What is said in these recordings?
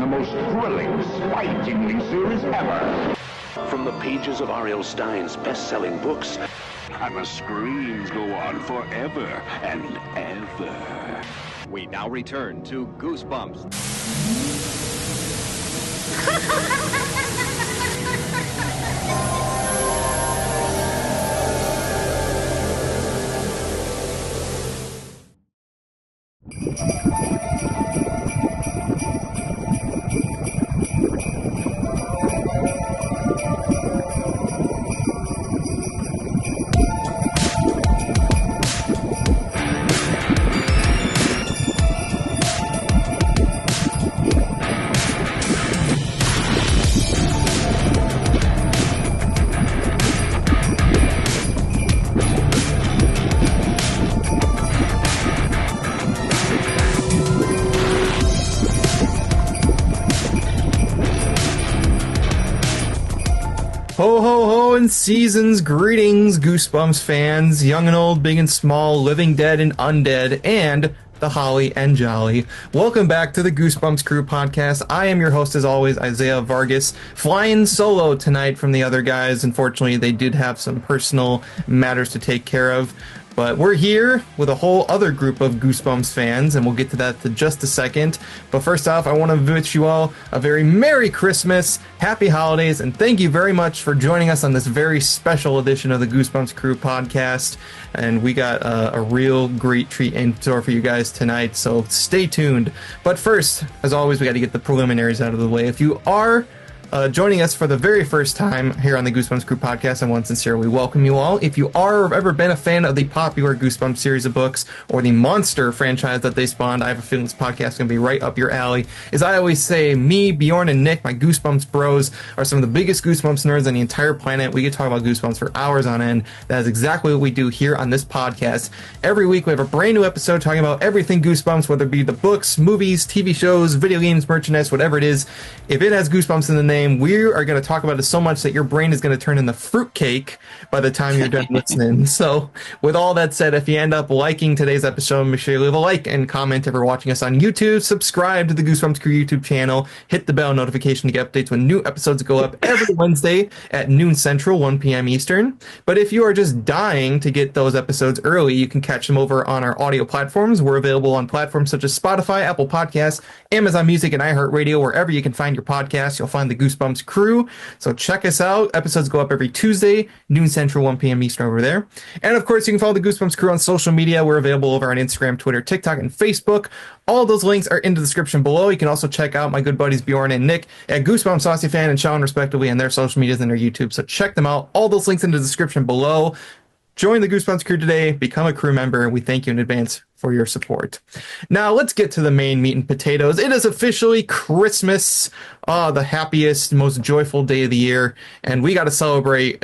The most thrilling, spine-tingling series ever. From the pages of R.L. Stine's best-selling books, And the screams go on forever and ever. We now return to Goosebumps. Ho, ho, ho, and seasons greetings, Goosebumps fans, young and old, big and small, living dead and undead, and the holly and jolly. Welcome back to the Goosebumps Crew Podcast. I am your host, as always, Isaiah Vargas, flying solo tonight from the other guys. Unfortunately, they did have some personal matters to take care of. But we're here with a whole other group of Goosebumps fans, and we'll get to that in just a second. But first off, I want to wish you all a very Merry Christmas, Happy Holidays, and thank you very much for joining us on this very special edition of the Goosebumps Crew Podcast. And we got a real great treat in store for you guys tonight, so stay tuned. But first, as always, we got to get the preliminaries out of the way. If you are joining us for the very first time here on the Goosebumps Crew Podcast, I want to sincerely welcome you all. If you are or have ever been a fan of the popular Goosebumps series of books or the monster franchise that they spawned, I have a feeling this podcast is going to be right up your alley. As I always say, me, Bjorn, and Nick, my Goosebumps bros, are some of the biggest Goosebumps nerds on the entire planet. We could talk about Goosebumps for hours on end. That is exactly what we do here on this podcast. Every week we have a brand new episode talking about everything Goosebumps, whether it be the books, movies, TV shows, video games, merchandise, whatever it is. If it has Goosebumps in the name, we are going to talk about it so much that your brain is going to turn into fruitcake by the time you're done listening. So with all that said, if you end up liking today's episode, make sure you leave a like and comment if you're watching us on YouTube. Subscribe to the Goosebumps Crew YouTube channel. Hit the bell notification to get updates when new episodes go up every Wednesday at noon Central, 1 p.m. Eastern. But if you are just dying to get those episodes early, you can catch them over on our audio platforms. We're available on platforms such as Spotify, Apple Podcasts, Amazon Music, and iHeartRadio. Wherever you can find your podcasts, you'll find the Goosebumps Crew. So check us out. Episodes go up every Tuesday, noon Central, 1 p.m. Eastern over there. And of course, you can follow the Goosebumps Crew on social media. We're available over on Instagram, Twitter, TikTok, and Facebook. All those links are in the description below. You can also check out my good buddies Bjorn and Nick at Goosebumps Saucy Fan and Sean, respectively, and their social medias and their YouTube. So check them out. All those links in the description below. Join the Goosebumps Crew today. Become a crew member. We thank you in advance for your support. Now, let's get to the main meat and potatoes. It is officially Christmas, the happiest, most joyful day of the year, and we got to celebrate.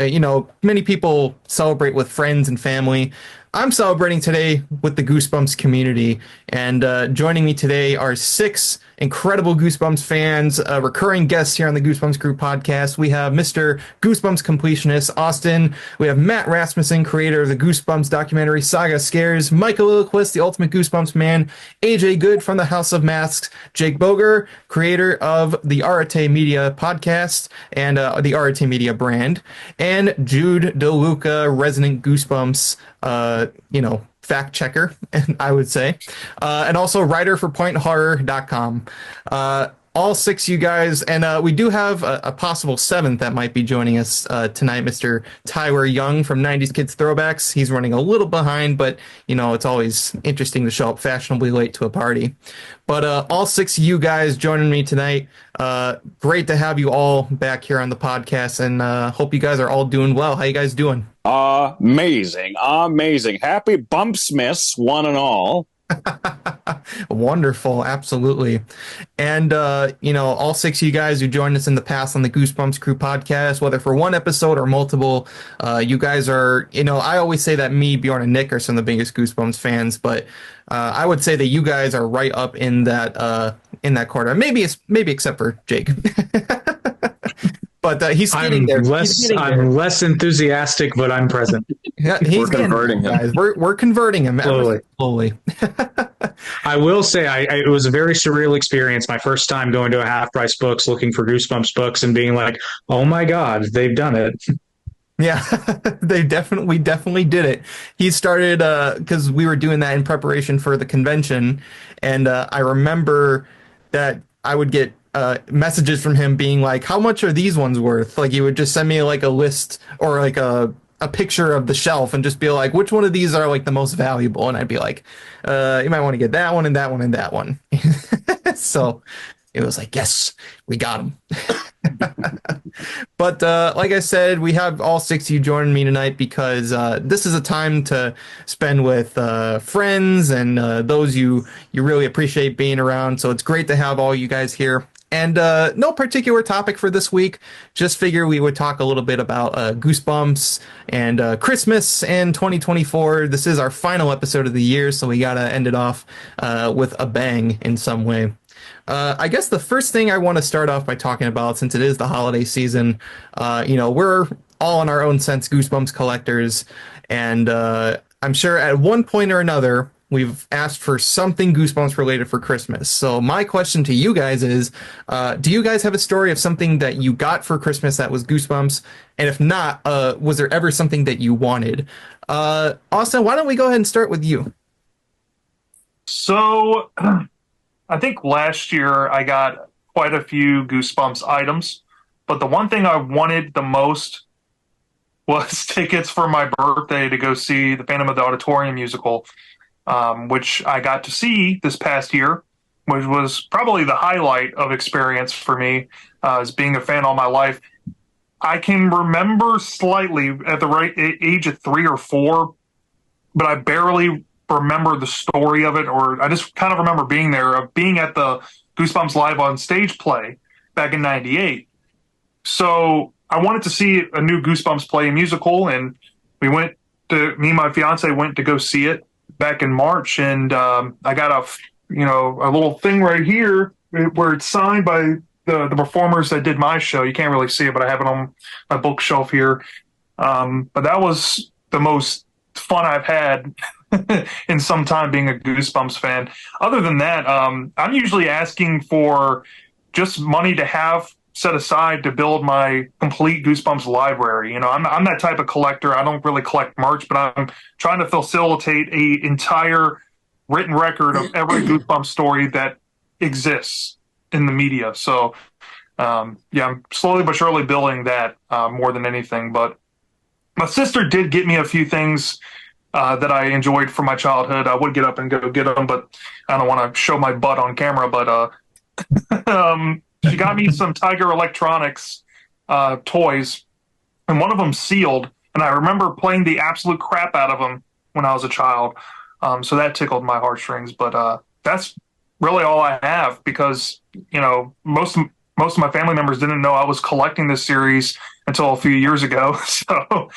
Many people celebrate with friends and family. I'm celebrating today with the Goosebumps community, and joining me today are 6 incredible Goosebumps fans, recurring guests here on the Goosebumps Crew Podcast. We have Mr. Goosebumps Completionist, Austin. We have Matt Rasmussen, creator of the Goosebumps documentary Saga Scares, Michael Lillquist, the ultimate Goosebumps man, AJ Good from the House of Masks, Jake Boger, creator of the Arete Media podcast and the Arete Media brand, and Jude DeLuca, resident Goosebumps fact checker, I would say, and also writer for pointhorror.com. All 6 of you guys, and we do have a possible 7th that might be joining us tonight, Mr. Tyler Young from 90s Kids Throwbacks. He's running a little behind, but, it's always interesting to show up fashionably late to a party. But all 6 of you guys joining me tonight, great to have you all back here on the podcast, and hope you guys are all doing well. How you guys doing? Amazing. Happy Bumpsmiths, one and all. Wonderful, absolutely. And all 6 of you guys who joined us in the past on the Goosebumps Crew Podcast, whether for one episode or multiple, you guys are, I always say that me, Bjorn, and Nick are some of the biggest Goosebumps fans, but I would say that you guys are right up in that quarter. Maybe except for Jake. But he's getting there. I'm less enthusiastic, but I'm present. Yeah, we're converting him. Guys. We're converting him slowly. I will say it was a very surreal experience. My first time going to a half price books, looking for Goosebumps books and being like, oh my God, they've done it. Yeah, we definitely did it. He started, because we were doing that in preparation for the convention. And I remember that I would get messages from him being like, how much are these ones worth? Like he would just send me like a list or like a picture of the shelf and just be like, which one of these are like the most valuable? And I'd be like, you might want to get that one and that one and that one. So it was like, yes, we got them. But like I said, we have all six of you joining me tonight because this is a time to spend with friends and those you really appreciate being around. So it's great to have all you guys here. And no particular topic for this week. Just figure we would talk a little bit about Goosebumps and Christmas and 2024. This is our final episode of the year, so we got to end it off with a bang in some way. I guess the first thing I want to start off by talking about, since it is the holiday season, we're all in our own sense Goosebumps collectors, and I'm sure at one point or another we've asked for something Goosebumps related for Christmas. So my question to you guys is, do you guys have a story of something that you got for Christmas that was Goosebumps? And if not, was there ever something that you wanted? Austin, why don't we go ahead and start with you? So I think last year I got quite a few Goosebumps items, but the one thing I wanted the most was tickets for my birthday to go see the Phantom of the Auditorium musical, which I got to see this past year, which was probably the highlight of experience for me as being a fan all my life. I can remember slightly at the right age of 3 or 4, but I barely remember the story of it, or I just kind of remember being there, being at the Goosebumps Live on Stage play back in '98. So I wanted to see a new Goosebumps play musical, and me and my fiance went to go see it back in March, and I got a little thing right here where it's signed by the performers that did my show. You can't really see it, but I have it on my bookshelf here. But that was the most fun I've had in some time being a Goosebumps fan. Other than that, I'm usually asking for just money to have set aside to build my complete Goosebumps library. I'm that type of collector. I don't really collect merch, but I'm trying to facilitate a entire written record of every Goosebumps story that exists in the media. So, I'm slowly but surely building that more than anything. But my sister did get me a few things that I enjoyed from my childhood. I would get up and go get them, but I don't want to show my butt on camera. But she got me some Tiger Electronics toys, and one of them sealed. And I remember playing the absolute crap out of them when I was a child. So that tickled my heartstrings. But that's really all I have, because most of my family members didn't know I was collecting this series until a few years ago. So,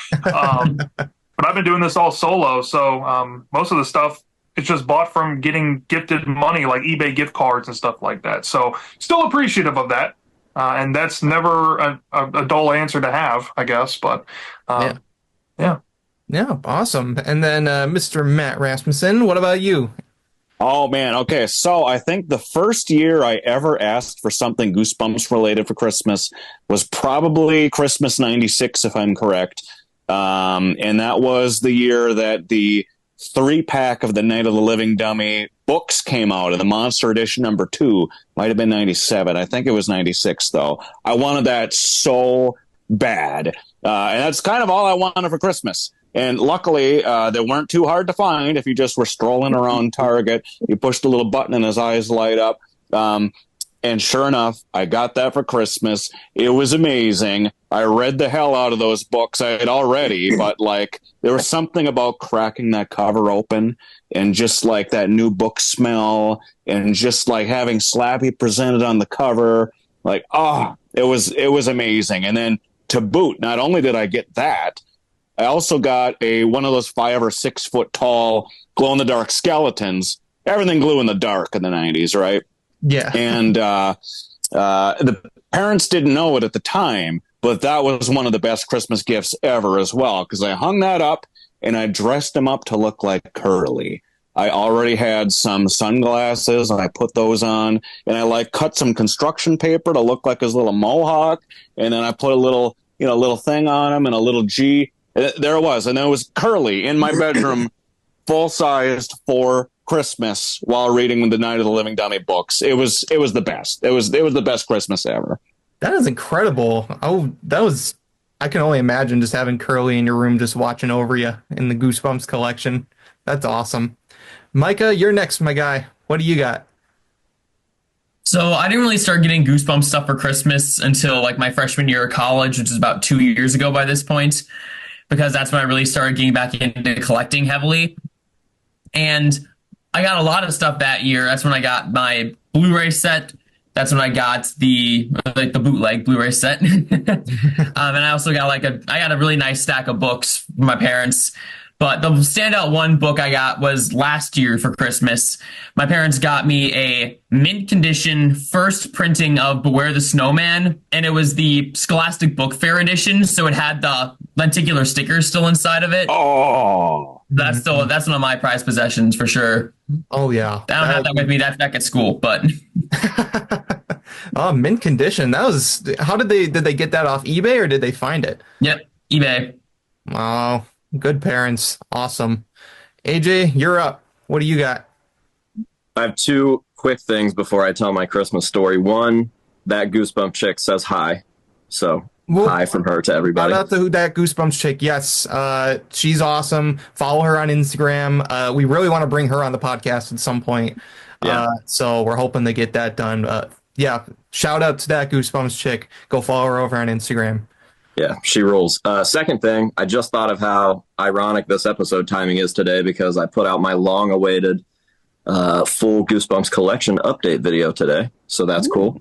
but I've been doing this all solo. So most of the stuff, it's just bought from getting gifted money, like eBay gift cards and stuff like that. So still appreciative of that. And that's never a dull answer to have, I guess. But yeah. Yeah, awesome. And then Mr. Matt Rasmussen, what about you? Oh, man. Okay, so I think the first year I ever asked for something Goosebumps related for Christmas was probably Christmas '96, if I'm correct. And that was the year that the 3-pack of the Night of the Living Dummy books came out, and the Monster Edition #2 might have been '97. I think it was '96, though. I wanted that so bad. And that's kind of all I wanted for Christmas. And luckily, they weren't too hard to find. If you just were strolling around Target, you pushed a little button and his eyes light up. And sure enough, I got that for Christmas. It was amazing. I read the hell out of those books. I had already, but there was something about cracking that cover open and just that new book smell and just having Slappy presented on the cover. It was amazing. And then to boot, not only did I get that, I also got one of those 5 or 6 foot tall glow in the dark skeletons. Everything glue in the dark in the 90s, right? Yeah. And the parents didn't know it at the time, but that was one of the best Christmas gifts ever as well, because I hung that up and I dressed him up to look like Curly. I already had some sunglasses, and I put those on, and I like cut some construction paper to look like his little mohawk, and then I put a little thing on him and a little G. There it was, and it was Curly in my bedroom, full sized for Christmas while reading the Night of the Living Dummy books. It was the best. It was the best Christmas ever. That is incredible. Oh, I can only imagine just having Curly in your room just watching over you in the Goosebumps collection. That's awesome. Micah, you're next, my guy. What do you got? So I didn't really start getting Goosebumps stuff for Christmas until like my freshman year of college, which is about 2 years ago by this point, because that's when I really started getting back into collecting heavily. And I got a lot of stuff that year. That's when I got my Blu-ray set. That's when I got the bootleg Blu-ray set. And I also got I got a really nice stack of books from my parents. But the standout one book I got was last year for Christmas. My parents got me a mint condition first printing of Beware the Snowman, and it was the Scholastic Book Fair edition, so it had the lenticular stickers still inside of it. Oh, that's one of my prized possessions for sure. Oh yeah, I don't have that with me. That's back at school, but oh, mint condition. That was how did they get that off eBay or did they find it? Yep, eBay. Oh. Good parents. Awesome. AJ, you're up. What do you got? I have two quick things before I tell my Christmas story. One, that Goosebump chick says hi. So hi from her to everybody. Shout out to that Goosebumps chick. Yes. She's awesome. Follow her on Instagram. We really want to bring her on the podcast at some point. Yeah. So we're hoping to get that done. Yeah. Shout out to that Goosebumps chick. Go follow her over on Instagram. Yeah, she rules. Second thing, I just thought of how ironic this episode timing is today because I put out my long-awaited full Goosebumps collection update video today, so that's cool.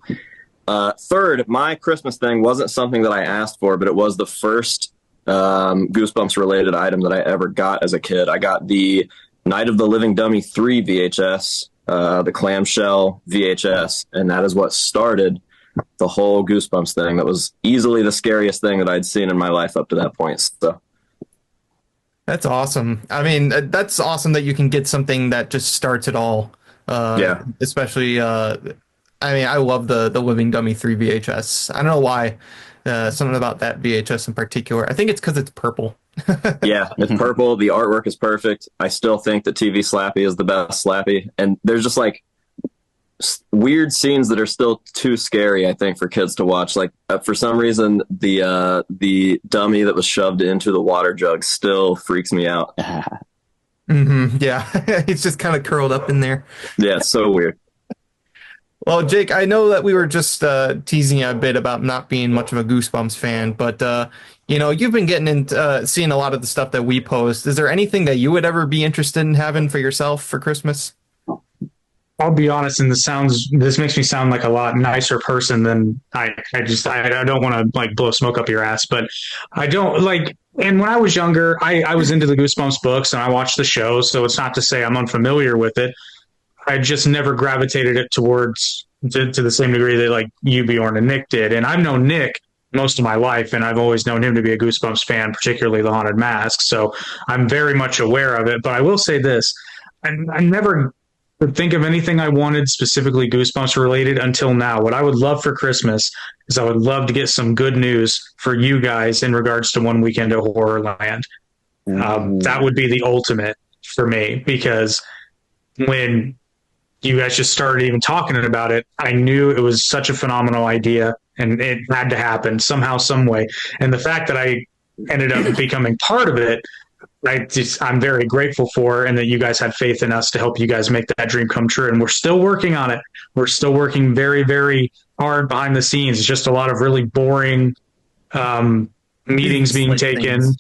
Third, my Christmas thing wasn't something that I asked for, but it was the first Goosebumps-related item that I ever got as a kid. I got the Night of the Living Dummy 3 VHS, the clamshell VHS, and that is what started the whole Goosebumps thing. That was easily the scariest thing that I'd seen in my life up to that point. So that's awesome. I mean, that's awesome that you can get something that just starts it all. Yeah. Especially, I mean, I love the Living Dummy 3 VHS. I don't know why. Something about that VHS in particular. I think it's because it's purple. Yeah, it's purple. The artwork is perfect. I still think that TV Slappy is the best Slappy. And there's just like weird scenes that are still too scary, I think, for kids to watch. Like for some reason, the dummy that was shoved into the water jug still freaks me out. Mm-hmm. Yeah, it's just kind of curled up in there. Yeah, it's so weird. Well, Jake, I know that we were just teasing you a bit about not being much of a Goosebumps fan, but you've been getting into seeing a lot of the stuff that we post. Is there anything that you would ever be interested in having for yourself for Christmas? I'll be honest, and this makes me sound like a lot nicer person than I don't want to like blow smoke up your ass, but I don't like. And when I was younger, I was into the Goosebumps books and I watched the show, so it's not to say I'm unfamiliar with it. I just never gravitated it towards to the same degree that like you, Bjorn, and Nick did. And I've known Nick most of my life, and I've always known him to be a Goosebumps fan, particularly the Haunted Mask. So I'm very much aware of it. But I will say this: I never could think of anything I wanted specifically Goosebumps related until now. What I would love for Christmas is I would love to get some good news for you guys in regards to One Weekend at Horrorland. That would be the ultimate for me, because when you guys just started even talking about it, I knew it was such a phenomenal idea and it had to happen somehow, some way. And the fact that I ended up becoming part of it, I'm very grateful for, and that you guys had faith in us to help you guys make that dream come true. And we're still working on it. We're still working very, very hard behind the scenes. It's just a lot of really boring meetings being taken,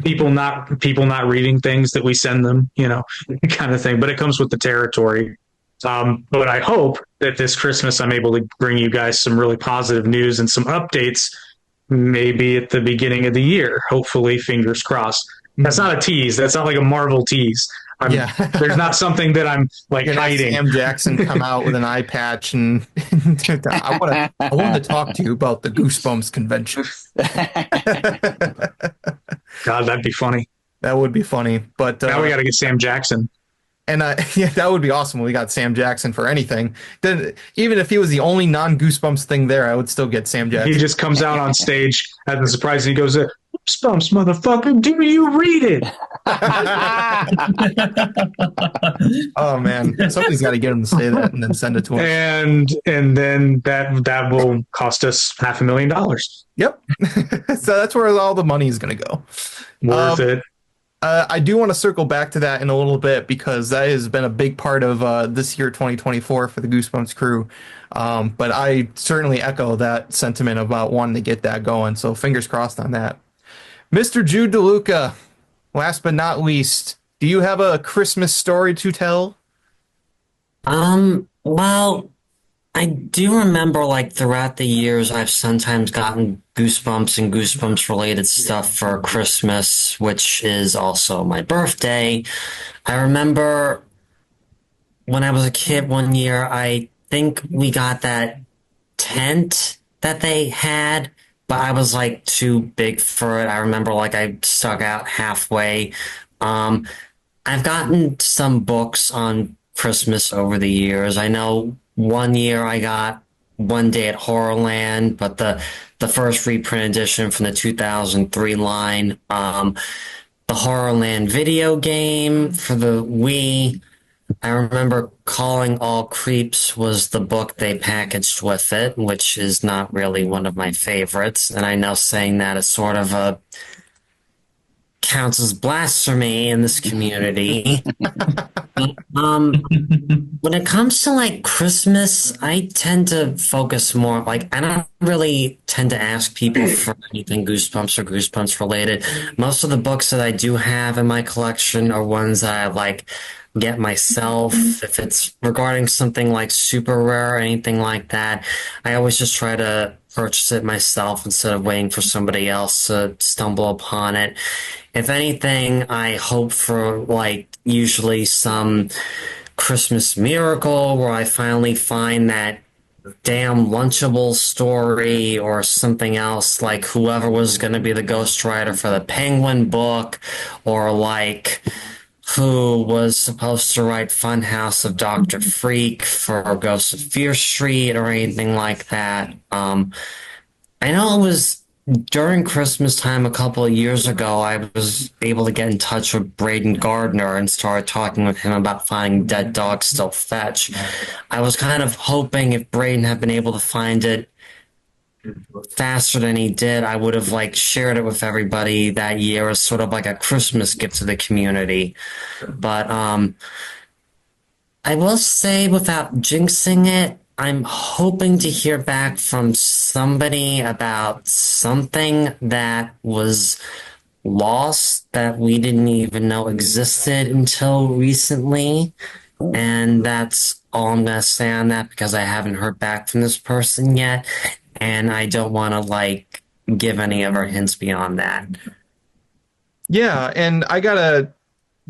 people not reading things that we send them, kind of thing. But it comes with the territory. But I hope that this Christmas I'm able to bring you guys some really positive news and some updates, maybe at the beginning of the year. Hopefully, fingers crossed. That's not a tease. That's not like a Marvel tease. There's not something that I'm like hiding. Sam Jackson come out with an eye patch and I want to talk to you about the Goosebumps convention. God, that'd be funny. That would be funny. But now we got to get Sam Jackson. And yeah, that would be awesome. We got Sam Jackson for anything. Then, even if he was the only non-Goosebumps thing there, I would still get Sam Jackson. He just comes out on stage as a surprise and he goes, Goosebumps, motherfucker, do you read it? Oh man, somebody's got to get him to say that and then send it to him. And then that will cost us $500,000. Yep. So that's where all the money is going to go. Worth it. I do want to circle back to that in a little bit because that has been a big part of this year, 2024, for the Goosebumps crew. But I certainly echo that sentiment about wanting to get that going. So fingers crossed on that. Mr. Jude DeLuca, last but not least, do you have a Christmas story to tell? Well, I do remember, like, throughout the years, I've sometimes gotten Goosebumps and Goosebumps related stuff for Christmas, which is also my birthday. I remember when I was a kid one year, I think we got that tent that they had, but I was like too big for it. I remember like I stuck out halfway. I've gotten some books on Christmas over the years. I know one year I got One Day at Horrorland, but the first reprint edition from the 2003 line, the Horrorland video game for the Wii. I remember Calling All Creeps was the book they packaged with it, which is not really one of my favorites. And I know saying that is sort of counts as blasphemy in this community. When it comes to like Christmas, I tend to focus more, like, I don't really tend to ask people for anything Goosebumps or Goosebumps related. Most of the books that I do have in my collection are ones that I like get myself. If it's regarding something like super rare or anything like that, I always just try to purchase it myself instead of waiting for somebody else to stumble upon it. If anything, I hope for like usually some Christmas miracle where I finally find that damn Lunchable story or something else, like whoever was going to be the ghostwriter for the Penguin book, or like who was supposed to write Funhouse of Dr. Freak for Ghosts of Fear Street or anything like that. I know it was during Christmas time a couple of years ago, I was able to get in touch with Braden Gardner and started talking with him about finding Dead Dogs Still Fetch. I was kind of hoping if Braden had been able to find it faster than he did, I would have like shared it with everybody that year as sort of like a Christmas gift to the community. But I will say, without jinxing it, I'm hoping to hear back from somebody about something that was lost that we didn't even know existed until recently. And that's all I'm going to say on that, because I haven't heard back from this person yet. And I don't want to like give any other hints beyond that. Yeah, and I gotta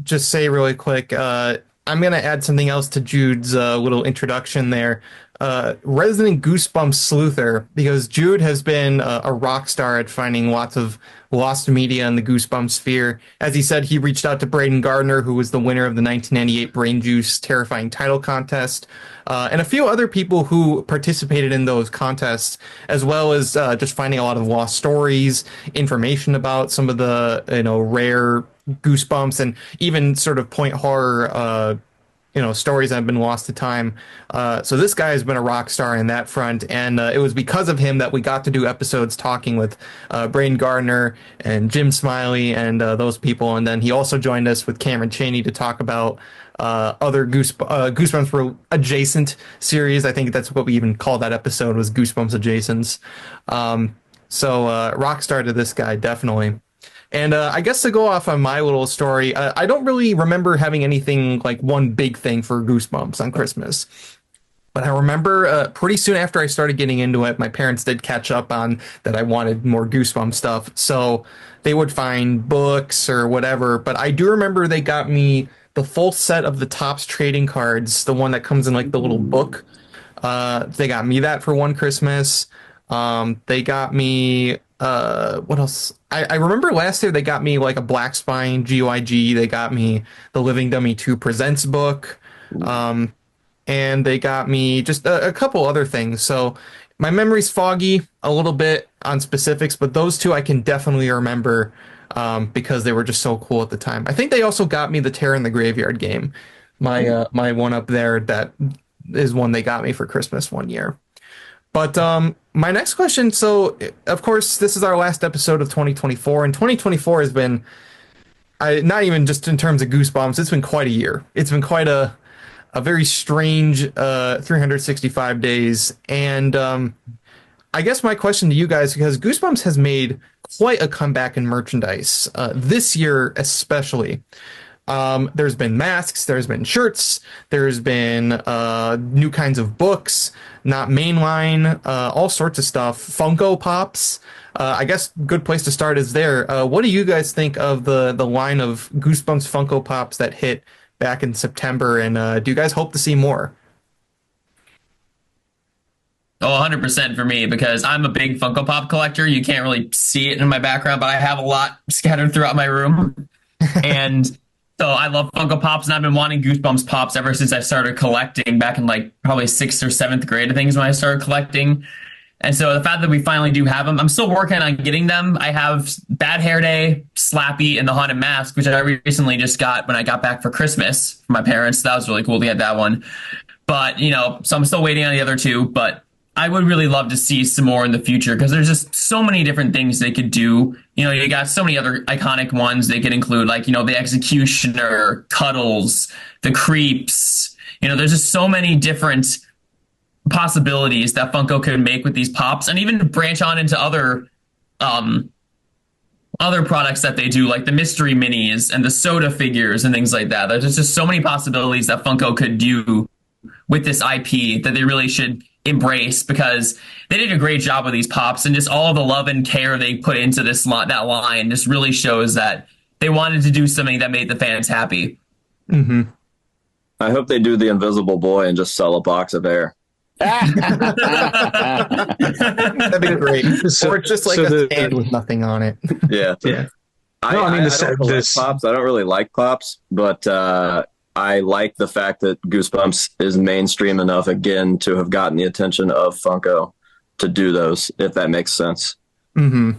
just say really quick, I'm gonna add something else to Jude's little introduction there. Resident Goosebumps Sleuther, because Jude has been a rock star at finding lots of lost media in the Goosebumps sphere. As he said, he reached out to Braden Gardner, who was the winner of the 1998 Brain Juice Terrifying Title Contest, and a few other people who participated in those contests, as well as just finding a lot of lost stories, information about some of the rare Goosebumps, and even sort of point horror stories that have been lost to time. So this guy has been a rock star in that front, and it was because of him that we got to do episodes talking with Braden Gardner and Jim Smiley and those people. And then he also joined us with Cameron Chaney to talk about other Goosebumps adjacent series. I think that's what we even called that episode, was Goosebumps Adjacents. So rock star to this guy, definitely. And I guess to go off on my little story, I don't really remember having anything like one big thing for Goosebumps on Christmas. But I remember pretty soon after I started getting into it, my parents did catch up on that I wanted more Goosebumps stuff. So they would find books or whatever. But I do remember they got me the full set of the Topps trading cards, the one that comes in like the little book. They got me that for one Christmas. They got me what else? I remember last year they got me like a Black Spine GYG. They got me the Living Dummy 2 Presents book. And they got me just a couple other things. So my memory's foggy a little bit on specifics, but those two I can definitely remember because they were just so cool at the time. I think they also got me the Terror in the Graveyard game. My one up there, that is one they got me for Christmas one year. But my next question, so of course this is our last episode of 2024, and 2024 has been not even just in terms of Goosebumps, it's been quite a year. It's been quite a very strange 365 days. And I guess my question to you guys, because Goosebumps has made quite a comeback in merchandise this year especially. There's been masks, there's been shirts, there's been new kinds of books, not mainline, all sorts of stuff. Funko Pops. I guess good place to start is there. What do you guys think of the line of Goosebumps Funko Pops that hit back in September, and do you guys hope to see more? Oh, 100% for me, because I'm a big Funko Pop collector. You can't really see it in my background, but I have a lot scattered throughout my room. And so I love Funko Pops, and I've been wanting Goosebumps Pops ever since I started collecting back in like probably 6th or 7th grade, I think is when I started collecting. And so the fact that we finally do have them, I'm still working on getting them. I have Bad Hair Day, Slappy, and the Haunted Mask, which I recently just got when I got back for Christmas from my parents. That was really cool to get that one. But, so I'm still waiting on the other two. But I would really love to see some more in the future, because there's just so many different things they could do. You got so many other iconic ones they could include, like, the Executioner, Cuddles, the Creeps. There's just so many different possibilities that Funko could make with these pops, and even branch on into other products that they do, like the mystery minis and the soda figures and things like that. There's just so many possibilities that Funko could do with this IP that they really should embrace, because they did a great job with these pops, and just all the love and care they put into that line just really shows that they wanted to do something that made the fans happy. Mm-hmm. I hope they do the Invisible Boy and just sell a box of air. That'd be great. Or just like a stand with nothing on it. Yeah. I don't collect pops. I don't really like pops, but I like the fact that Goosebumps is mainstream enough again to have gotten the attention of Funko to do those, if that makes sense. Mm-hmm.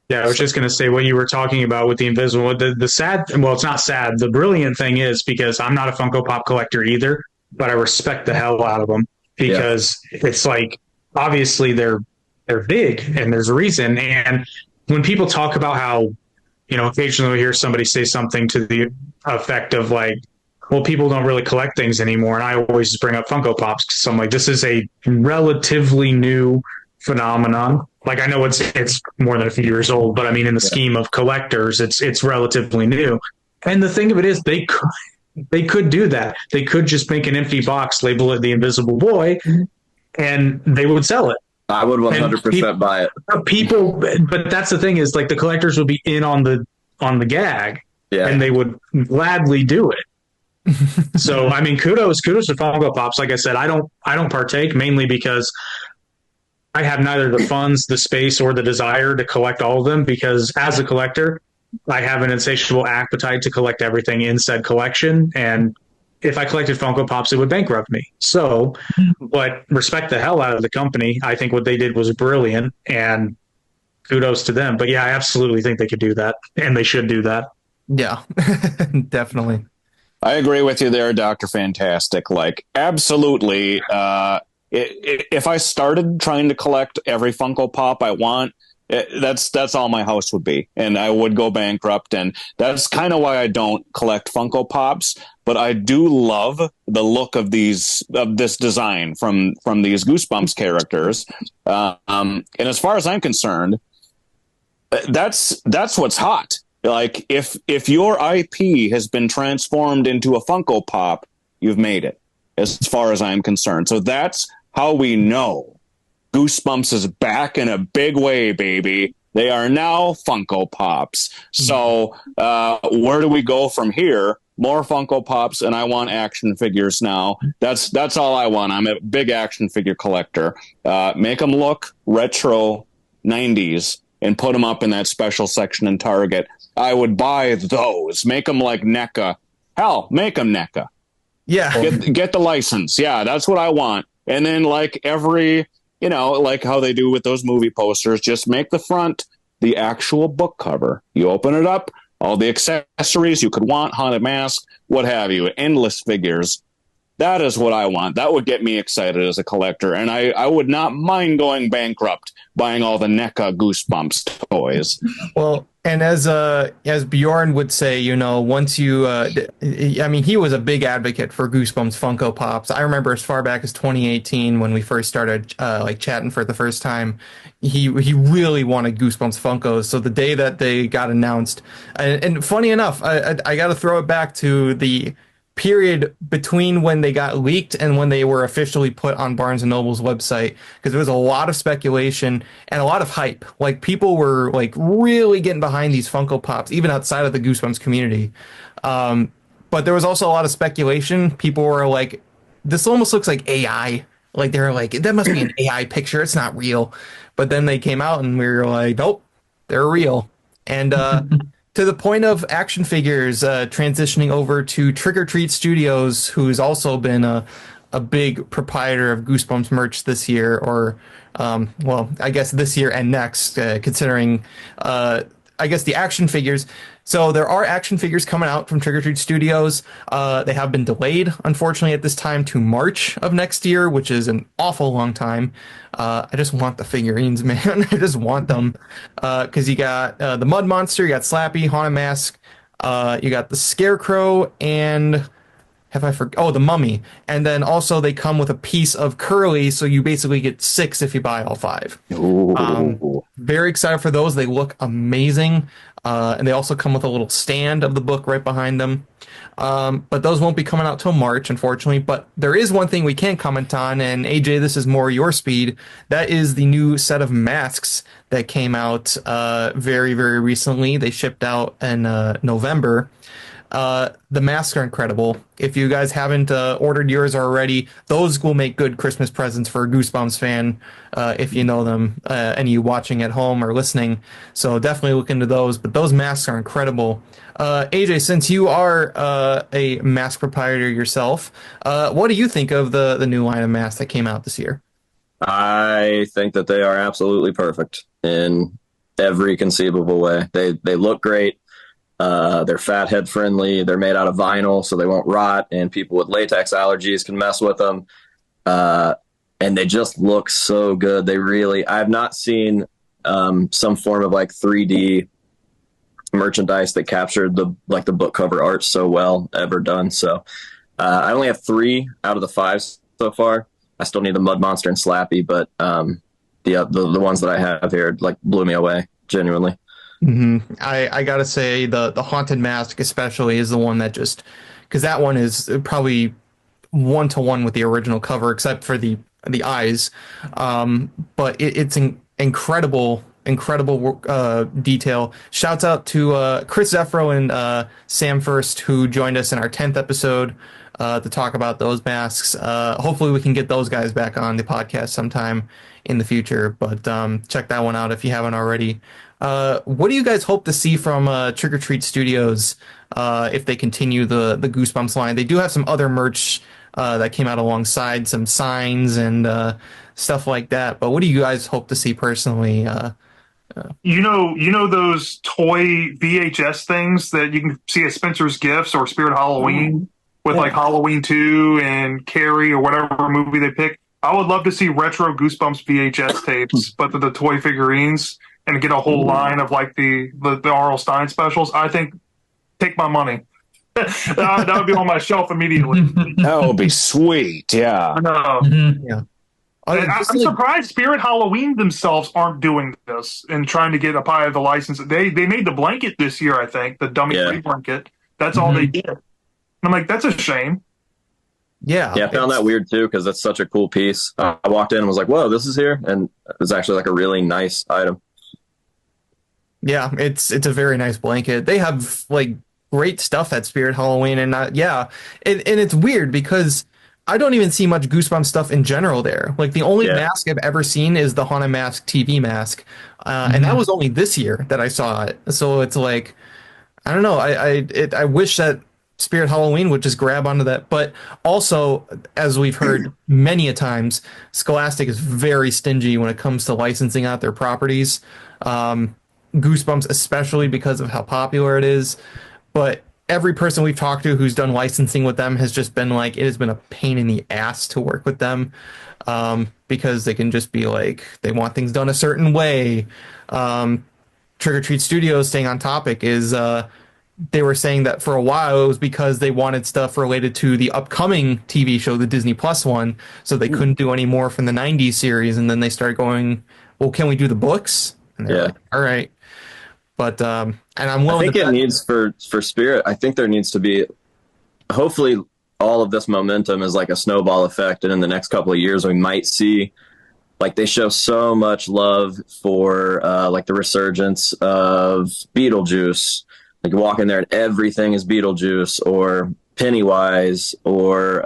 Yeah, I was just going to say what you were talking about with the Invisible. The sad, well, it's not sad. The brilliant thing is, because I'm not a Funko Pop collector either, but I respect the hell out of them, because it's like, obviously they're big and there's a reason. And when people talk about how, occasionally we hear somebody say something to the effect of like, well, people don't really collect things anymore. And I always just bring up Funko Pops, because I'm like, this is a relatively new phenomenon. Like, I know it's more than a few years old, but I mean, in the scheme of collectors, it's relatively new. And the thing of it is, they could do that. They could just make an empty box, label it the Invisible Boy, and they would sell it. I would 100% buy it. But that's the thing, is like, the collectors would be in on the gag, and they would gladly do it. So, I mean, kudos to Funko Pops. Like I said, I don't partake, mainly because I have neither the funds, the space, or the desire to collect all of them, because as a collector, I have an insatiable appetite to collect everything in said collection. And if I collected Funko Pops, it would bankrupt me. So, but respect the hell out of the company. I think what they did was brilliant, and kudos to them. But yeah, I absolutely think they could do that, and they should do that. Yeah, definitely. I agree with you there, Dr. Fantastic. Like, absolutely. If I started trying to collect every Funko Pop I want, that's all my house would be, and I would go bankrupt. And that's kind of why I don't collect Funko Pops. But I do love the look of this design from these Goosebumps characters. And as far as I'm concerned, that's what's hot. Like, if your IP has been transformed into a Funko Pop, you've made it, as far as I'm concerned. So that's how we know Goosebumps is back in a big way, baby. They are now Funko Pops. So where do we go from here? More Funko Pops, and I want action figures now. That's all I want. I'm a big action figure collector. Make them look retro 90s. and put them up in that special section in Target. I would buy those. Make them like NECA. Hell, make them NECA. Yeah. Get the license. Yeah, that's what I want. And then like every, like how they do with those movie posters, just make the front the actual book cover. You open it up, all the accessories you could want, haunted mask, what have you, endless figures. That is what I want. That would get me excited as a collector. And I would not mind going bankrupt buying all the NECA Goosebumps toys. Well, and as Bjorn would say, once you, he was a big advocate for Goosebumps Funko Pops. I remember as far back as 2018 when we first started chatting for the first time, he really wanted Goosebumps Funkos. So the day that they got announced, and funny enough, I got to throw it back to the period between when they got leaked and when they were officially put on Barnes & Noble's website, because there was a lot of speculation and a lot of hype. Like, people were like really getting behind these Funko Pops, even outside of the Goosebumps community. But there was also a lot of speculation. People were like, this almost looks like AI. Like, they were like, that must be an AI picture. It's not real. But then they came out and we were like, nope, they're real. And to the point of action figures, transitioning over to Trick or Treat Studios, who's also been a big proprietor of Goosebumps merch this year, or, I guess this year and next, considering, I guess, the action figures. So there are action figures coming out from Trick or Treat Studios. They have been delayed, unfortunately, at this time to March of next year, which is an awful long time. I just want the figurines, man. I just want them. Because you got the Mud Monster, you got Slappy, Haunted Mask, you got the Scarecrow, and the Mummy. And then also they come with a piece of Curly, so you basically get 6 if you buy all 5. Very excited for those. They look amazing. And they also come with a little stand of the book right behind them. But those won't be coming out till March, unfortunately. But there is one thing we can comment on, and AJ, this is more your speed. That is the new set of masks that came out very, very recently. They shipped out in November. The masks are incredible. If you guys haven't ordered yours already, those will make good Christmas presents for a Goosebumps fan, if you know them, and you watching at home or listening. So definitely look into those. But those masks are incredible. AJ, since you are a mask proprietor yourself, what do you think of the new line of masks that came out this year? I think that they are absolutely perfect in every conceivable way. They look great. They're fathead friendly. They're made out of vinyl, so they won't rot, and people with latex allergies can mess with them. And they just look so good. I have not seen some form of like 3D merchandise that captured the book cover art so well ever done. So I only have 3 out of the 5 so far. I still need the Mud Monster and Slappy, but the ones that I have here like blew me away, genuinely. Mm-hmm. I gotta say the Haunted Mask especially is the one that just, because that one is probably 1-to-1 with the original cover except for the eyes, but it's an incredible detail. Shouts out to Chris Zeffro and Sam First, who joined us in our 10th episode to talk about those masks. Hopefully we can get those guys back on the podcast sometime in the future, but check that one out if you haven't already. What do you guys hope to see from Trick or Treat Studios if they continue the Goosebumps line? They do have some other merch that came out alongside, some signs and stuff like that. But what do you guys hope to see personally? You know those toy VHS things that you can see at Spencer's Gifts or Spirit Halloween with like Halloween 2 and Carrie or whatever movie they pick? I would love to see retro Goosebumps VHS tapes, but the toy figurines, and get a whole line of like the R.L. Stine specials. I think, take my money. That would be on my shelf immediately. That would be sweet. Yeah. I know. Mm-hmm. Yeah. I'm surprised Spirit Halloween themselves aren't doing this and trying to get a pie of the license. They made the blanket this year, I think, the dummy-free blanket. That's all they did. And I'm like, that's a shame. Yeah. Yeah, I found that weird too because that's such a cool piece. I walked in and was like, whoa, this is here. And it was actually like a really nice item. Yeah, it's a very nice blanket. They have like great stuff at Spirit Halloween, and and it's weird because I don't even see much Goosebumps stuff in general there. Like the only mask I've ever seen is the Haunted Mask TV mask, and that was only this year that I saw it. So it's like, I don't know. I wish that Spirit Halloween would just grab onto that. But also, as we've heard many a times, Scholastic is very stingy when it comes to licensing out their properties. Goosebumps, especially because of how popular it is. But every person we've talked to who's done licensing with them has just been like, it has been a pain in the ass to work with them, because they can just be like, they want things done a certain way. Trick or Treat Studios, staying on topic, is they were saying that for a while it was because they wanted stuff related to the upcoming TV show, the Disney Plus one, so they couldn't do any more from the 90s series. And then they started going, well, can we do the books? And they're like, all right. But and I'm willing. I think it needs for Spirit. I think there needs to be, hopefully, all of this momentum is like a snowball effect, and in the next couple of years, we might see, like, they show so much love for like the resurgence of Beetlejuice. Like, you walk in there and everything is Beetlejuice or Pennywise or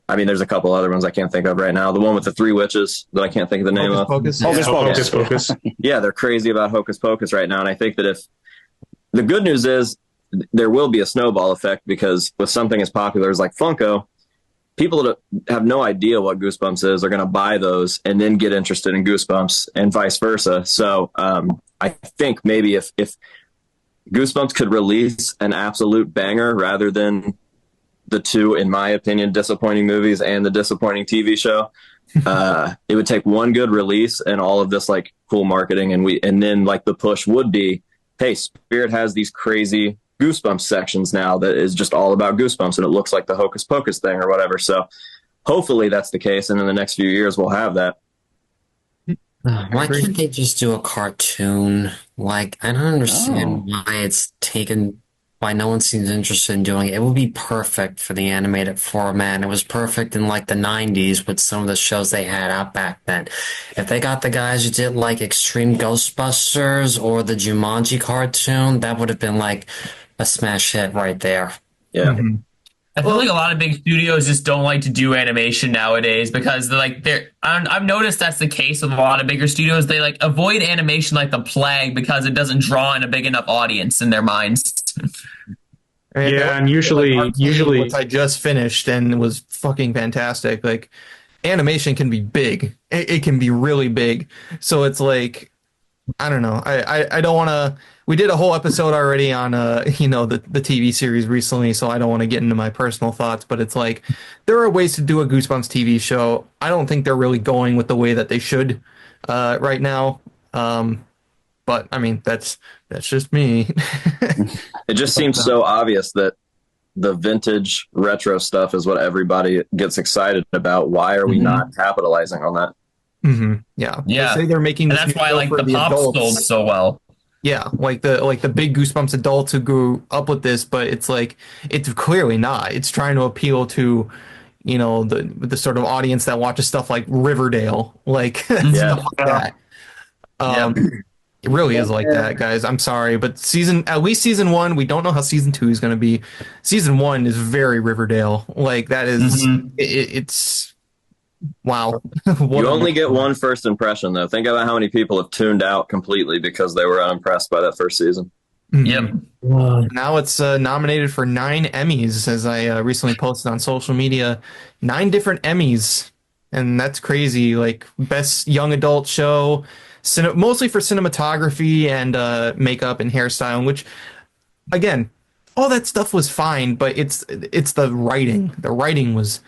I mean, there's a couple other ones I can't think of right now. The one with the three witches that I can't think of the name of. Hocus Pocus. Yeah, they're crazy about Hocus Pocus right now. And I think that if the good news is there will be a snowball effect, because with something as popular as like Funko, people that have no idea what Goosebumps is are going to buy those and then get interested in Goosebumps and vice versa. So I think maybe if Goosebumps could release an absolute banger rather than the two, in my opinion, disappointing movies and the disappointing TV show, it would take one good release and all of this like cool marketing, and then like the push would be, hey, Spirit has these crazy Goosebumps sections now that is just all about Goosebumps, and it looks like the Hocus Pocus thing or whatever. So hopefully that's the case, and in the next few years we'll have that. Why can't they just do a cartoon? Like, I don't understand why it's taken, why no one seems interested in doing it. It would be perfect for the animated format. It was perfect in like the 90s with some of the shows they had out back then. If they got the guys who did like Extreme Ghostbusters or the Jumanji cartoon, that would have been like a smash hit right there. Yeah. I feel like a lot of big studios just don't like to do animation nowadays because I've noticed that's the case with a lot of bigger studios. They like avoid animation like the plague because it doesn't draw in a big enough audience in their minds. Yeah, and usually which I just finished and it was fucking fantastic. Like, animation can be big. It can be really big. So it's like, I don't know. I don't want to. We did a whole episode already on the TV series recently, so I don't want to get into my personal thoughts. But it's like, there are ways to do a Goosebumps TV show. I don't think they're really going with the way that they should right now. But I mean, that's just me. It just seems so obvious that the vintage retro stuff is what everybody gets excited about. Why are we not capitalizing on that? Mm-hmm. Yeah. Yeah. They say they're making this, and that's why like the pop sold so well. Yeah, like the big Goosebumps adults who grew up with this, but it's like, it's clearly not. It's trying to appeal to, the sort of audience that watches stuff like Riverdale, like stuff like that. It really is like that, guys. I'm sorry, but at least season 1, we don't know how season 2 is going to be. Season 1 is very Riverdale. Like, that is, it's wow. You only get one first impression, though. Think about how many people have tuned out completely because they were unimpressed by that first season. Yep. Now it's nominated for 9 Emmys, as I recently posted on social media. 9 different Emmys, and that's crazy. Like, best young adult show, mostly for cinematography and makeup and hairstyling. Which, again, all that stuff was fine, but it's the writing. The writing was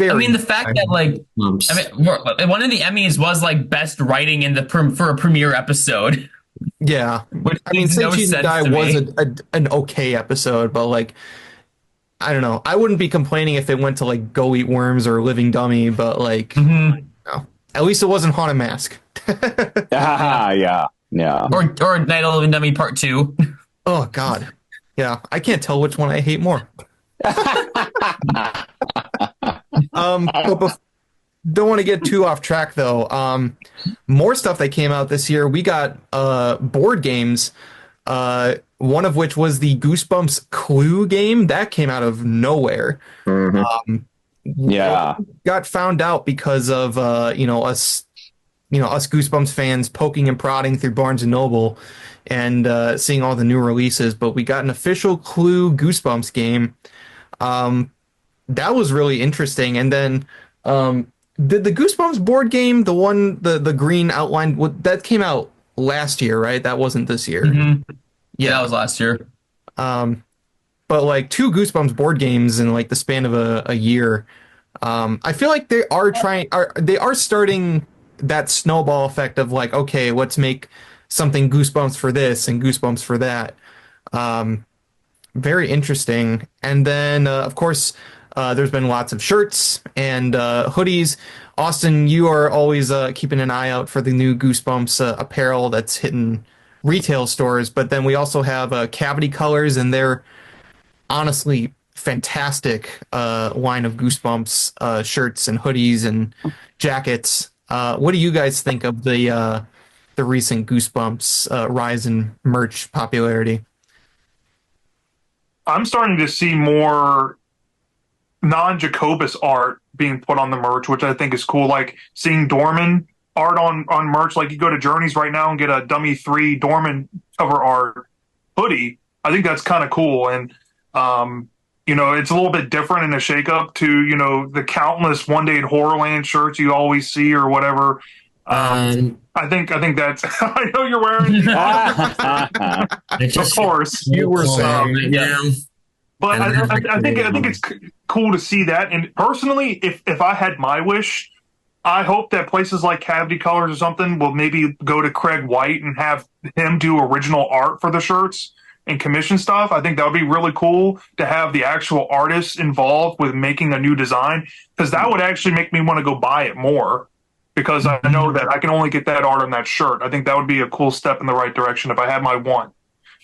I mean, the fact that one of the Emmys was like best writing in for a premiere episode. Yeah, which I mean, Say Cheese and Die was an okay episode, but like, I don't know. I wouldn't be complaining if it went to like Go Eat Worms or Living Dummy, but like, no. At least it wasn't Haunted Mask. Yeah. Or Night of the Living Dummy Part 2. Oh God, yeah. I can't tell which one I hate more. But don't want to get too off track though. More stuff that came out this year. We got board games. One of which was the Goosebumps Clue game that came out of nowhere. Yeah. Got found out because of us Goosebumps fans poking and prodding through Barnes and Noble and seeing all the new releases. But we got an official Clue Goosebumps game. That was really interesting. And then did the Goosebumps board game, the green outline, that came out last year, right? That wasn't this year. Yeah, that was last year. But like 2 Goosebumps board games in like the span of a year. I feel like they are starting that snowball effect of like, okay, let's make something Goosebumps for this and Goosebumps for that. Very interesting. And then, of course, there's been lots of shirts and hoodies. Austin, you are always keeping an eye out for the new Goosebumps apparel that's hitting retail stores. But then we also have Cavity Colors and their honestly fantastic line of Goosebumps shirts and hoodies and jackets. What do you guys think of the recent Goosebumps rise in merch popularity? I'm starting to see more non-Jacobus art being put on the merch, which I think is cool. Like seeing Dorman art on merch. Like you go to Journeys right now and get a Dummy 3 Dorman cover art hoodie. I think that's kind of cool. And, it's a little bit different in a shakeup to, the countless One Day at Horrorland shirts you always see or whatever. I think that's. I know you're wearing. Of course, you were saying, yeah. But I think it's cool to see that. And personally, if I had my wish, I hope that places like Cavity Colors or something will maybe go to Craig White and have him do original art for the shirts and commission stuff. I think that would be really cool to have the actual artists involved with making a new design, because that would actually make me want to go buy it more, because I know that I can only get that art on that shirt. I think that would be a cool step in the right direction if I had my one.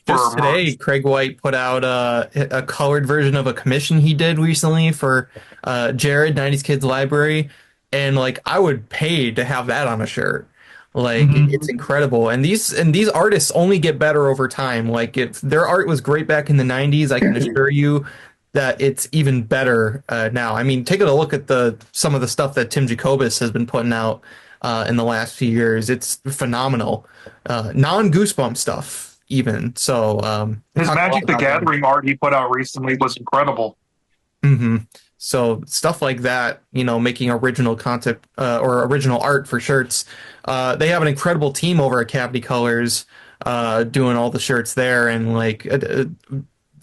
Just today, Craig White put out a colored version of a commission he did recently for Jared, 90s Kids Library, and like I would pay to have that on a shirt. Like it's incredible, and these artists only get better over time. Like if their art was great back in the 90s, I can assure you that it's even better now. I mean, take a look at some of the stuff that Tim Jacobus has been putting out in the last few years. It's phenomenal, non-Goosebump stuff even. So his Magic the Gathering art he put out recently was incredible. So stuff like that, making original content or original art for shirts. They have an incredible team over at Cavity Colors doing all the shirts there, and like the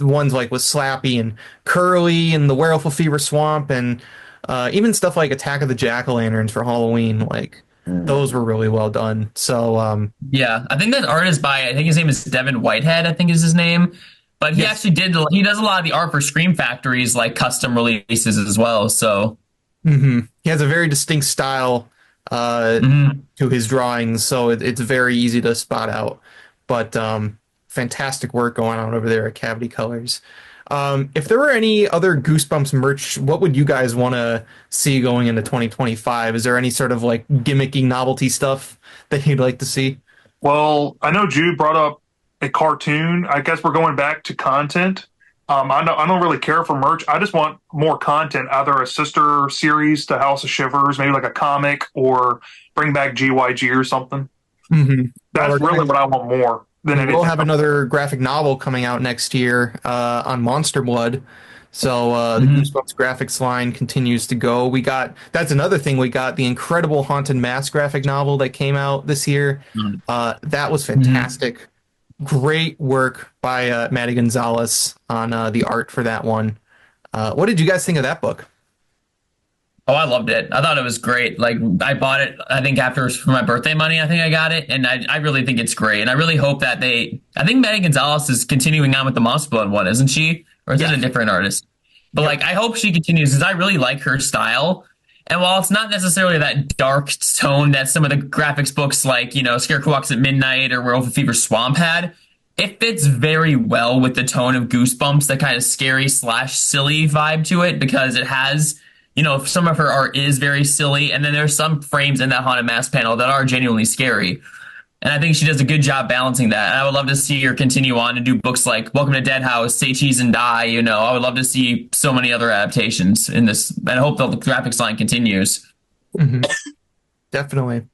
ones like with Slappy and Curly and the Werewolf of Fever Swamp, and even stuff like Attack of the Jack-o'-lanterns for Halloween. Like those were really well done. So yeah, I think that art is by, I think his name is Devin Whitehead, I think is his name. But he actually he does a lot of the art for Scream Factory's like custom releases as well. So he has a very distinct style to his drawings, so it's very easy to spot out. But fantastic work going on over there at Cavity Colors. If there were any other Goosebumps merch, what would you guys want to see going into 2025? Is there any sort of like gimmicky novelty stuff that you'd like to see? Well, I know Jude brought up a cartoon. I guess we're going back to content. I don't really care for merch. I just want more content, either a sister series to House of Shivers, maybe like a comic, or bring back GYG or something. That's really what I want more than anything. We'll have another graphic novel coming out next year on Monster Blood. So the Goosebumps graphics line continues to go. That's another thing. We got the incredible Haunted Mask graphic novel that came out this year. That was fantastic. Great work by Maddie Gonzalez on the art for that one. What did you guys think of that book? Oh, I loved it. I thought it was great. Like I bought it, I think after for my birthday money, I think I got it. And I really think it's great. And I really hope that I think Maddie Gonzalez is continuing on with the Monster Blood one, isn't she? Or is it a different artist? But like, I hope she continues, because I really like her style. And while it's not necessarily that dark tone that some of the graphics books like, Scarecrow Walks at Midnight or Werewolf of Fever Swamp had, it fits very well with the tone of Goosebumps, that kind of scary / silly vibe to it, because it has, some of her art is very silly. And then there's some frames in that Haunted Mask panel that are genuinely scary. And I think she does a good job balancing that. And I would love to see her continue on and do books like Welcome to Dead House, Say Cheese and Die. You know, I would love to see so many other adaptations in this. And I hope the graphics line continues. Mm-hmm. Definitely.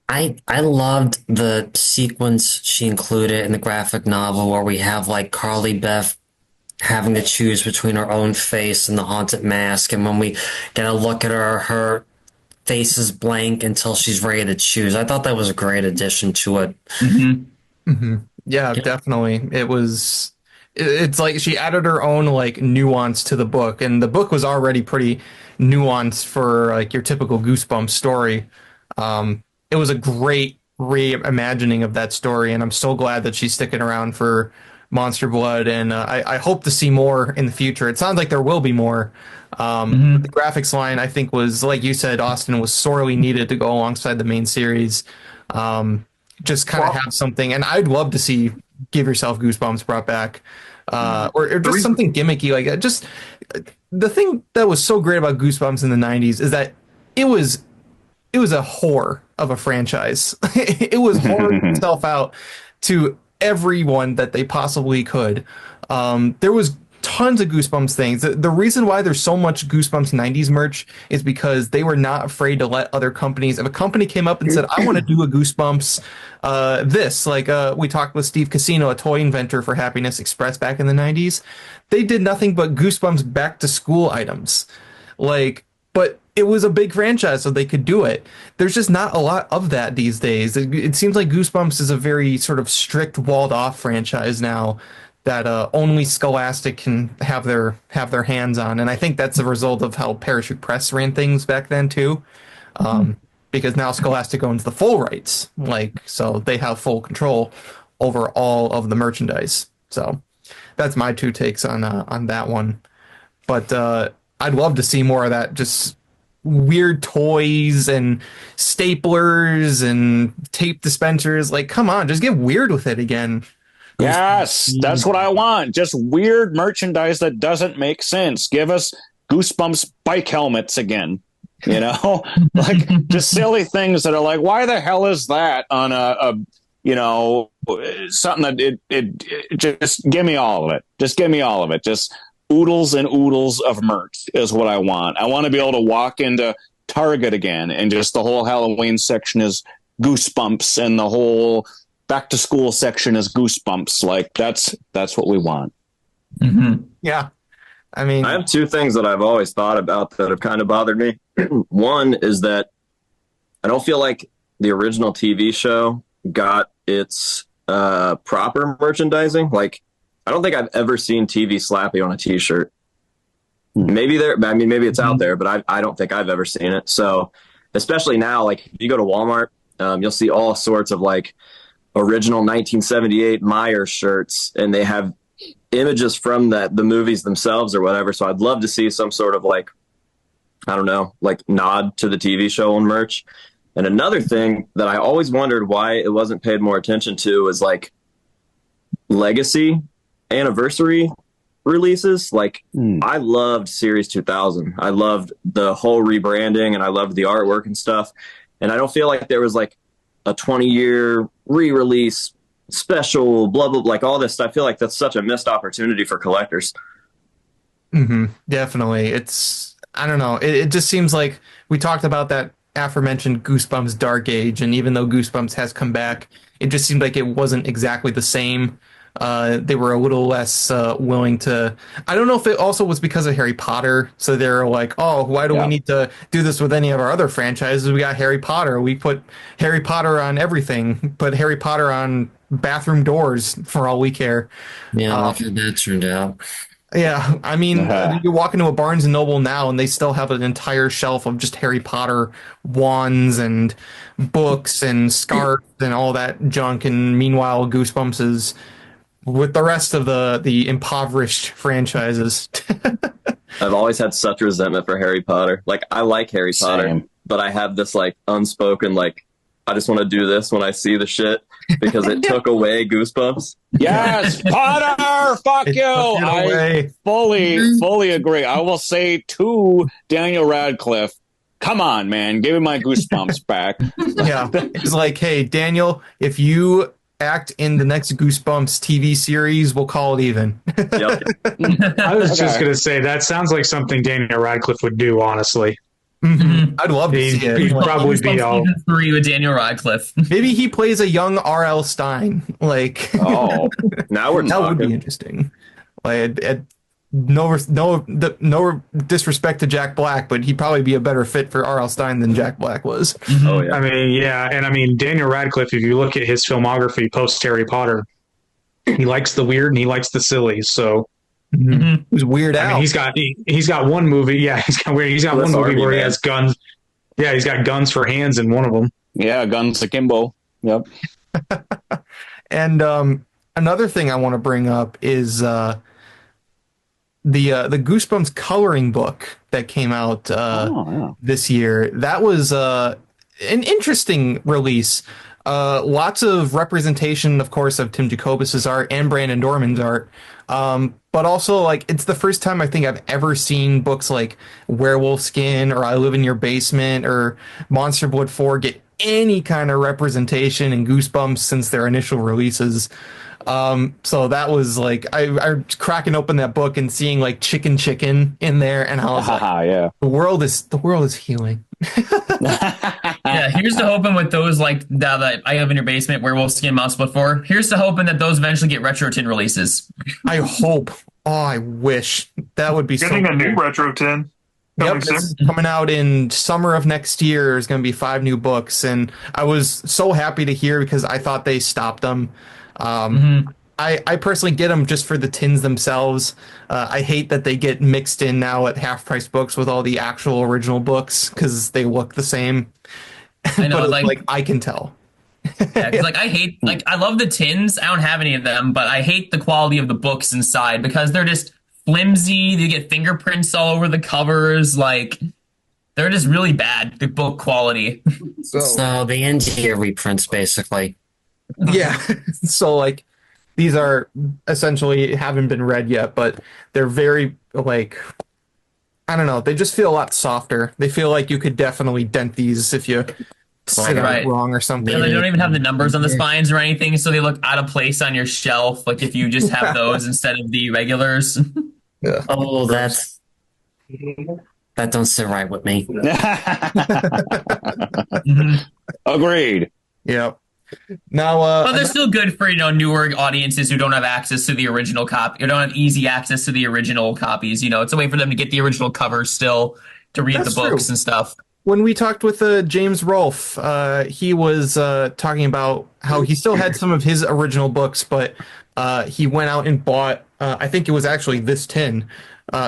I loved the sequence she included in the graphic novel where we have like Carly Beth having to choose between her own face and the haunted mask, and when we get a look at her face is blank until she's ready to choose. I thought that was a great addition to it. Mm-hmm. Mm-hmm. Yeah, definitely. It's like she added her own like nuance to the book, and the book was already pretty nuanced for like your typical Goosebumps story. It was a great reimagining of that story, and I'm so glad that she's sticking around for Monster Blood, and I hope to see more in the future. It sounds like there will be more. The graphics line, I think, was, like you said, Austin, was sorely needed to go alongside the main series. Just kind of have something, and I'd love to see Give Yourself Goosebumps brought back, or just something gimmicky like that. Just the thing that was so great about Goosebumps in the 90s is that it was a whore of a franchise. It was whoring itself out to everyone that they possibly could. There was tons of Goosebumps things. The reason why there's so much Goosebumps 90s merch is because they were not afraid to let other companies, if a company came up and said, I want to do a Goosebumps we talked with Steve Casino, a toy inventor for Happiness Express back in the 90s. They did nothing but Goosebumps back to school items. But it was a big franchise, so they could do it. There's just not a lot of that these days. It seems like Goosebumps is a very sort of strict, walled-off franchise now that only Scholastic can have their hands on, and I think that's a result of how Parachute Press ran things back then too, because now Scholastic owns the full rights, so they have full control over all of the merchandise. So that's my two takes on that one. But I'd love to see more of that, just weird toys and staplers and tape dispensers. Like, come on, just get weird with it again. Yes, that's what I want. Just weird merchandise that doesn't make sense. Give us Goosebumps bike helmets again. You know, like just silly things that are like, why the hell is that on something that it just give me all of it. Just give me all of it. Just oodles and oodles of merch is what I want. I want to be able to walk into Target again and just the whole Halloween section is Goosebumps and the whole back to school section is Goosebumps. Like that's what we want. Mm-hmm. Yeah. I mean, I have two things that I've always thought about that have kind of bothered me. One is that I don't feel like the original TV show got its proper merchandising. Like, I don't think I've ever seen TV Slappy on a T-shirt. Maybe it's out there, but I don't think I've ever seen it. So, especially now, like if you go to Walmart, you'll see all sorts of like original 1978 Myers shirts, and they have images from the movies themselves or whatever. So I'd love to see some sort of like, I don't know, like nod to the TV show on merch. And another thing that I always wondered why it wasn't paid more attention to is like legacy anniversary releases. Like I loved Series 2000. I loved the whole rebranding and I loved the artwork and stuff. And I don't feel like there was like a 20-year re-release special, blah, blah, like all this stuff. I feel like that's such a missed opportunity for collectors. Mm-hmm. Definitely. I don't know. It just seems like we talked about that aforementioned Goosebumps Dark Age, and even though Goosebumps has come back, it just seemed like it wasn't exactly the same. They were a little less willing to. I don't know if it also was because of Harry Potter. So they're like, oh, why do we need to do this with any of our other franchises? We got Harry Potter. We put Harry Potter on everything. Put Harry Potter on bathroom doors for all we care. Yeah, look how that turned out. Yeah, I mean, you walk into a Barnes & Noble now, and they still have an entire shelf of just Harry Potter wands and books and scarves and all that junk. And meanwhile, Goosebumps is with the rest of the impoverished franchises. I've always had such resentment for Harry Potter. Like, I like Harry Potter, but I have this, like, unspoken, like, I just want to do this when I see the shit because it took away Goosebumps. Yes, Potter, fuck you. I fully agree. I will say to Daniel Radcliffe, come on, man, give me my goosebumps back. Yeah, it's like, hey, Daniel, if you act in the next Goosebumps TV series, we'll call it even. Yep. I was just going to say that sounds like something Daniel Radcliffe would do, honestly. I'd love to see it. He'd probably be all. Season 3 with Daniel Radcliffe. Maybe he plays a young R.L. Stein. Like, Oh, now we're that talking. would be interesting. Like, no disrespect to Jack Black, but he'd probably be a better fit for R.L. Stein than Jack Black was. Oh yeah. I mean, yeah, and I mean Daniel Radcliffe. If you look at his filmography post Harry Potter, he likes the weird and he likes the silly. So. It was Weird Al. I mean, he's got one movie. Yeah, he's got one movie where he has guns. Yeah, he's got guns for hands in one of them. Yeah, guns akimbo. Yep. And another thing I want to bring up is the Goosebumps coloring book that came out this year. That was an interesting release. Lots of representation, of course, of Tim Jacobus's art and Brandon Dorman's art. But also, like, it's the first time I think I've ever seen books like Werewolf Skin or I Live in Your Basement or Monster Blood 4 get any kind of representation in Goosebumps since their initial releases. So that was like, I was cracking open that book and seeing like Chicken in there, and I was like, yeah. the world is healing. Yeah, here's to hoping with those like that I Live in Your Basement, Werewolf Skin, Mouse Blood 4. Here's to hoping that those eventually get Retro Tin releases. I hope. Oh, I wish that would be Getting so a new cool. Retro Tin. Yep, it's coming out in summer of next year. There's going to be 5 new books, and I was so happy to hear because I thought they stopped them. I personally get them just for the tins themselves. I hate that they get mixed in now at half-price books with all the actual original books because they look the same. I know, but like I can tell. Yeah, 'cause, like I love the tins. I don't have any of them, but I hate the quality of the books inside because they're just flimsy. You get fingerprints all over the covers. Like, they're just really bad. The book quality. So the India reprints, basically. Yeah. So like these are essentially haven't been read yet, but they're very like, I don't know. They just feel a lot softer. They feel like you could definitely dent these if you sit on it wrong or something. And they don't even have the numbers on the spines or anything, so they look out of place on your shelf. Like if you just have those instead of the regulars. Yeah. Oh, that don't sit right with me. Agreed. Yeah. Now, but they're still good for newer audiences who don't have access to the original copy or don't have easy access to the original copies. It's a way for them to get the original covers still to read the books and stuff. When we talked with James Rolfe, he was talking about how he still had some of his original books, but he went out and bought, I think it was actually this tin.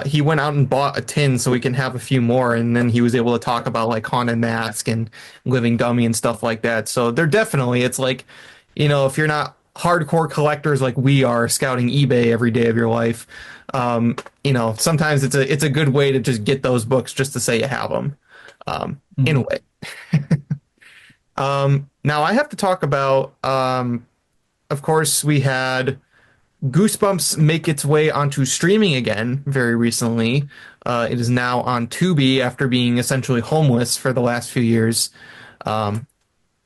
He went out and bought a tin so we can have a few more, and then he was able to talk about like Haunted Mask and Living Dummy and stuff like that. So they're definitely, it's like, if you're not hardcore collectors like we are scouting eBay every day of your life, sometimes it's a good way to just get those books just to say you have them. In a way. Now I have to talk about, of course, we had Goosebumps make its way onto streaming again very recently. It is now on Tubi after being essentially homeless for the last few years.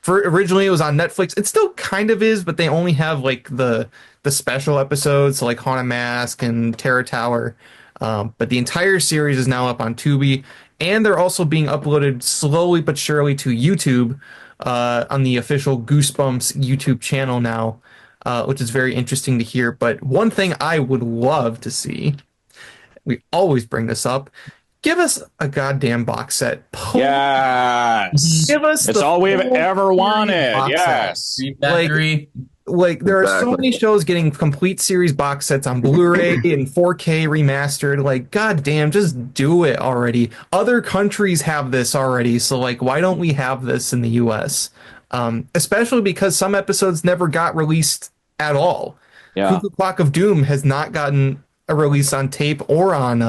Originally it was on Netflix. It still kind of is, but they only have like the special episodes, like Haunted Mask and Terror Tower. But the entire series is now up on Tubi. And they're also being uploaded slowly but surely to YouTube on the official Goosebumps YouTube channel now, which is very interesting to hear. But one thing I would love to see, we always bring this up, give us a goddamn box set. Please. Yes. Give us it's all we've ever wanted. Yes. Like there are so many shows getting complete series box sets on Blu-ray and 4K remastered. Like, goddamn, just do it already. Other countries have this already, so like, why don't we have this in the U.S.? Especially because some episodes never got released at all. Yeah. Cuckoo Clock of Doom has not gotten a release on tape or on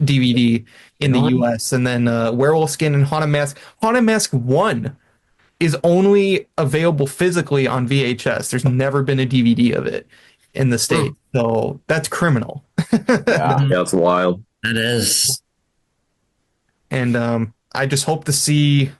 DVD in the U.S. And then Werewolf Skin and Haunted Mask. Haunted Mask 1 is only available physically on VHS. There's never been a DVD of it in the state. So that's criminal. Yeah, it's wild. It is. And I just hope to see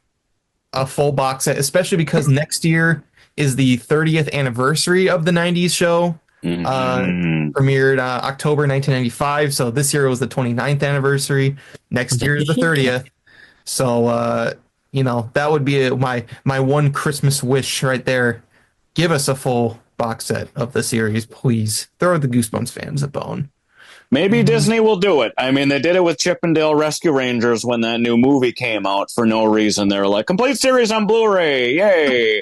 a full box set, especially because next year is the 30th anniversary of the 90s show. Premiered October 1995, so this year was the 29th anniversary. Next year is the 30th. So, that would be my one Christmas wish right there. Give us a full box set of the series, please. Throw the Goosebumps fans a bone. Maybe Disney will do it. I mean, they did it with Chip and Dale Rescue Rangers when that new movie came out for no reason. They were like, complete series on Blu-ray. Yay.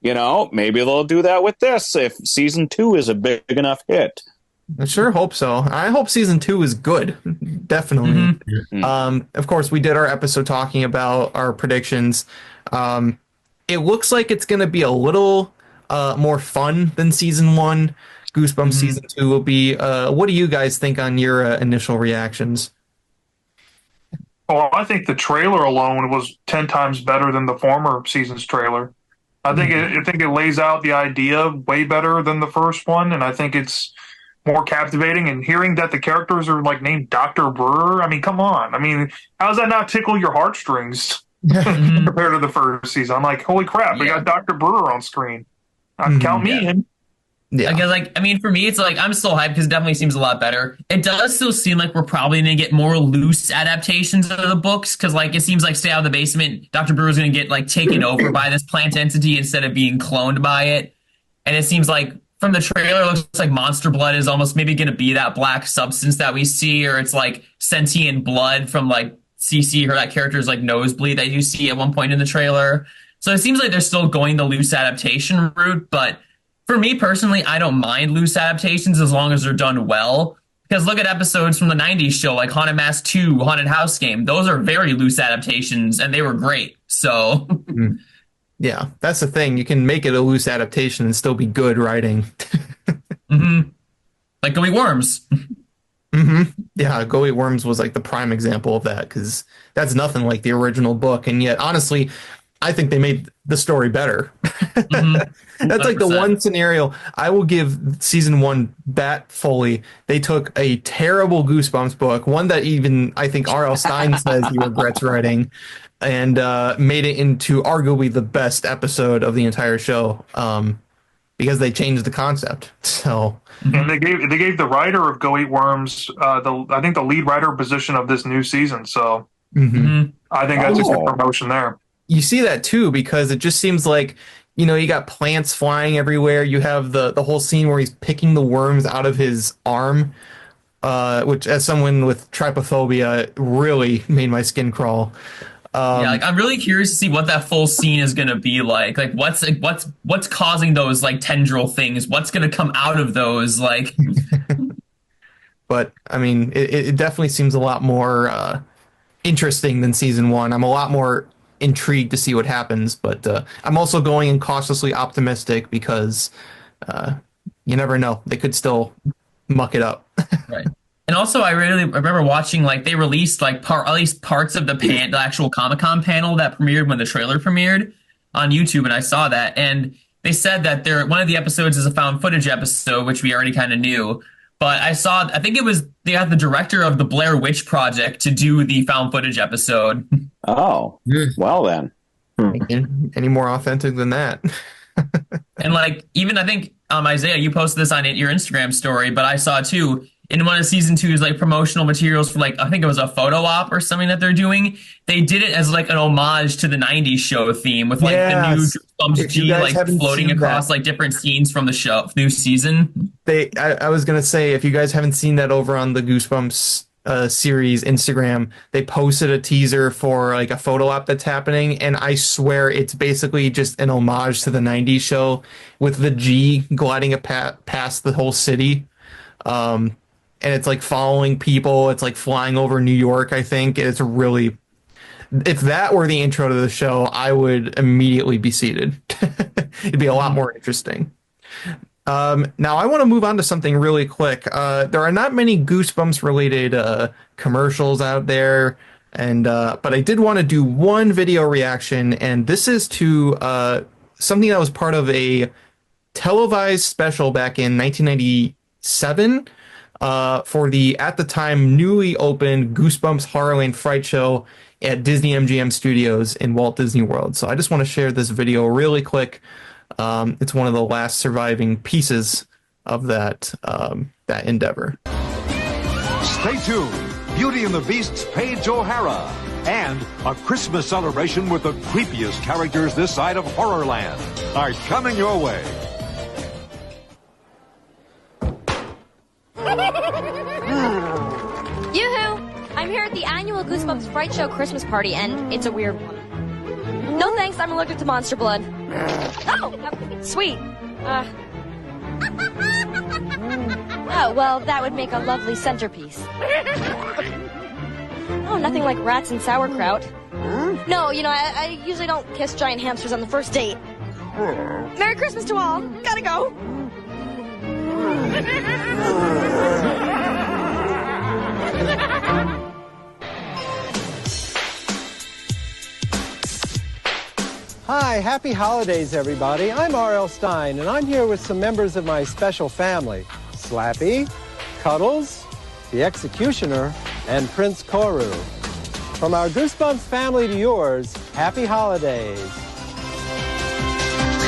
Maybe they'll do that with this if season 2 is a big enough hit. I sure hope so. I hope season 2 is good. Definitely. Of course, we did our episode talking about our predictions. It looks like it's going to be a little more fun than season 1. Goosebumps season 2 will be. What do you guys think on your initial reactions? Oh, I think the trailer alone was 10 times better than the former season's trailer. I think it lays out the idea way better than the first one, and I think it's more captivating. And hearing that the characters are like named Dr. Brewer, I mean, come on. I mean, how does that not tickle your heartstrings compared to the first season? I'm like, holy crap, we got Dr. Brewer on screen. Count me in. Yeah. For me, it's like I'm still hyped because it definitely seems a lot better. It does still seem like we're probably going to get more loose adaptations of the books because, it seems like Stay Out of the Basement, Dr. Brewer's going to get, taken over by this plant entity instead of being cloned by it. And it seems like from the trailer, it looks like Monster Blood is almost maybe going to be that black substance that we see, or it's like sentient blood from, CC, or that character's, nosebleed that you see at one point in the trailer. So it seems like they're still going the loose adaptation route, but for me personally, I don't mind loose adaptations as long as they're done well. Because look at episodes from the 90s show like Haunted Mask 2, Haunted House Game. Those are very loose adaptations, and they were great. So, yeah, that's the thing. You can make it a loose adaptation and still be good writing. Like Go Eat Worms. Yeah, Go Eat Worms was the prime example of that because that's nothing like the original book. And yet, honestly, I think they made the story better. That's 100%. The one scenario I will give season 1 bat fully. They took a terrible Goosebumps book, one that even I think R.L. Stine says he regrets writing, and made it into arguably the best episode of the entire show because they changed the concept. So, and they gave the writer of Go Eat Worms I think the lead writer position of this new season. So I think that's just a promotion there. You see that too because it just seems like, you got plants flying everywhere. You have the whole scene where he's picking the worms out of his arm, which as someone with trypophobia really made my skin crawl. I'm really curious to see what that full scene is going to be like. What's causing those tendril things? What's going to come out of those? But I mean, it definitely seems a lot more interesting than season 1. I'm a lot more intrigued to see what happens, but I'm also going in cautiously optimistic because you never know. They could still muck it up. Right. And also, I remember watching, they released, at least parts of the actual Comic-Con panel that premiered when the trailer premiered on YouTube, and I saw that. And they said that one of the episodes is a found footage episode, which we already kind of knew. But I think they had the director of the Blair Witch Project to do the found footage episode. Oh, well then. Any more authentic than that? And even I think, Isaiah, you posted this on your Instagram story, but I saw too, in one of season 2's promotional materials for I think it was a photo op or something that they're doing. They did it as an homage to the 90s show theme with the new Goosebumps G floating across different scenes from the show new season. I was gonna say, if you guys haven't seen that over on the Goosebumps series Instagram, they posted a teaser for a photo op that's happening, and I swear it's basically just an homage to the 90s show with the G gliding past the whole city. And it's following people. It's flying over New York, I think. It's really, if that were the intro to the show, I would immediately be seated. It'd be a lot more interesting. Now I want to move on to something really quick. There are not many Goosebumps related commercials out there, and but I did want to do one video reaction, and this is to something that was part of a televised special back in 1997. For the, at the time, newly opened Goosebumps Horrorland Fright Show at Disney MGM Studios in Walt Disney World. So I just want to share this video really quick. It's one of the last surviving pieces of that endeavor. Stay tuned. Beauty and the Beast's Paige O'Hara and a Christmas celebration with the creepiest characters this side of Horrorland are coming your way. Yoo-hoo! I'm here at the annual Goosebumps Fright Show Christmas party, and it's a weird one. No thanks, I'm allergic to monster blood. Oh! Sweet. Oh, well, that would make a lovely centerpiece. Oh, nothing like rats and sauerkraut. No, you know, I usually don't kiss giant hamsters on the first date. Merry Christmas to all. Gotta go. Hi, happy holidays, everybody. I'm R.L. Stein, and I'm here with some members of my special family. Slappy, Cuddles, the Executioner, and Prince Koru. From our Goosebumps family to yours, happy holidays.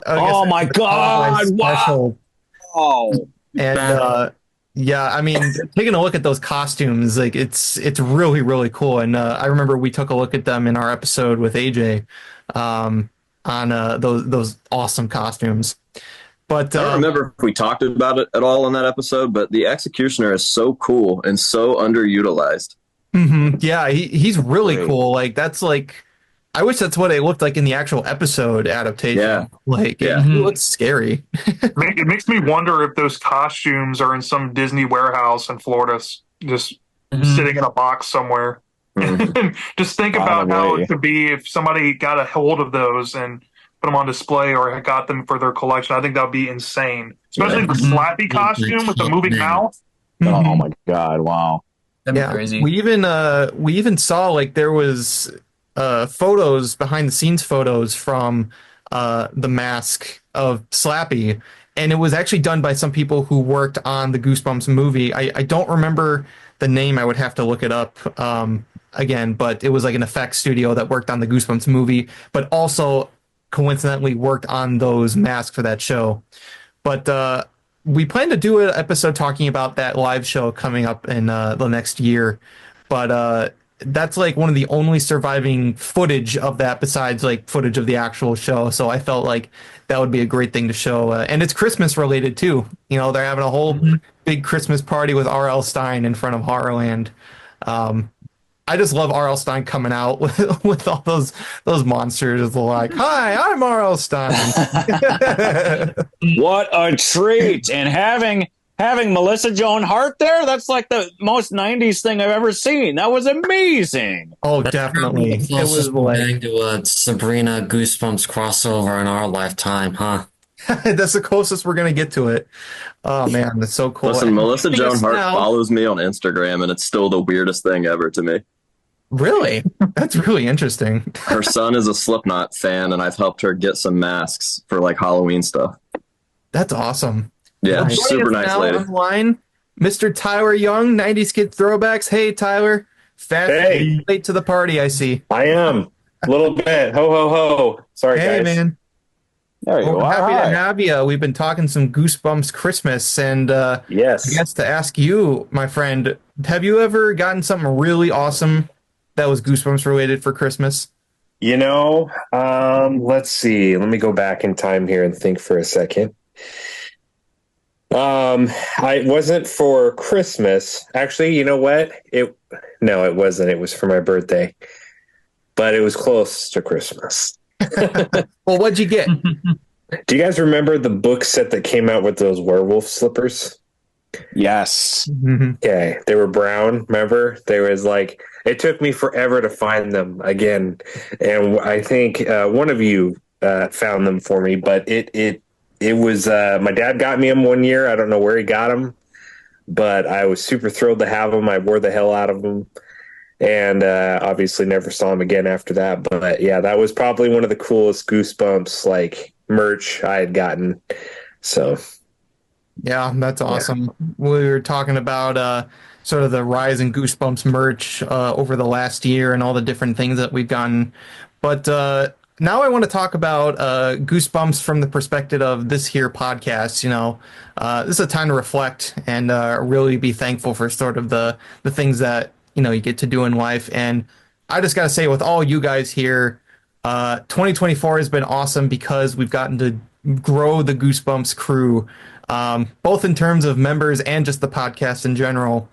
Oh my God! Wow! And yeah, I mean, taking a look at those costumes, like it's really really cool. And I remember we took a look at them in our episode with AJ on those awesome costumes. But I don't remember if we talked about it at all in that episode, but the Executioner is so cool and so underutilized. Mm-hmm. Yeah, he's really cool. Like that's like, I wish that's what it looked like in the actual episode adaptation. Yeah, like he looks scary. It makes me wonder if those costumes are in some Disney warehouse in Florida, just sitting in a box somewhere. Just think about how it could be if somebody got a hold of those and put them on display or got them for their collection. I think that would be insane, especially the Slappy costume with the moving mouth. Oh my God! Wow, that'd be crazy. We even saw like there was photos, behind the scenes photos from the mask of Slappy, and it was actually done by some people who worked on the Goosebumps movie. I don't remember the name. I would have to look it up again, but it was like an effects studio that worked on the Goosebumps movie, but also coincidentally worked on those masks for that show. But we plan to do an episode talking about that live show coming up in the next year. But that's like one of the only surviving footage of that besides like footage of the actual show. So I felt like that would be a great thing to show. And it's Christmas related too. You know, they're having a whole big Christmas party with R.L. Stein in front of Horrorland. I just love R.L. Stein coming out with all those monsters. It's like, hi, I'm R.L. Stein. What a treat! And having Melissa Joan Hart there, that's like the most 90s thing I've ever seen. That was amazing. Oh, definitely. It was like to a Sabrina Goosebumps crossover in our lifetime, huh? That's the closest we're going to get to it. Oh, man, that's so cool. Listen, Melissa Joan Hart follows me on Instagram, and it's still the weirdest thing ever to me. Really? That's really interesting. Her son is a Slipknot fan, and I've helped her get some masks for like Halloween stuff. That's awesome. Yeah, super nice lady. Online, Mr. Tyler Young, 90s Kid Throwbacks. Hey, Tyler. Late to the party, I see. I am. A little bit. Ho, ho, ho. Sorry, guys. Hey, man. There you go. Happy to have you. We've been talking some Goosebumps Christmas, and yes, I guess to ask you, my friend, have you ever gotten something really awesome that was Goosebumps related for Christmas? You know, let's see. Let me go back in time here and think for a second. I wasn't for Christmas. Actually, you know what? No, it wasn't. It was for my birthday, but it was close to Christmas. Well, what'd you get? Do you guys remember the book set that came out with those werewolf slippers? Yes. Okay, they were brown. Remember? There was like, it took me forever to find them again, and I think one of you found them for me. But it was my dad got me them one year. I don't know where he got them, but I was super thrilled to have them. I wore the hell out of them, and obviously never saw them again after that. But yeah, that was probably one of the coolest Goosebumps like merch I had gotten. So yeah, that's awesome. Yeah. We were talking about sort of the rise in Goosebumps merch over the last year and all the different things that we've gotten. But now I want to talk about Goosebumps from the perspective of this here podcast. This is a time to reflect and really be thankful for sort of the things that you get to do in life. And I just got to say, with all you guys here, 2024 has been awesome because we've gotten to grow the Goosebumps crew, both in terms of members and just the podcast in general.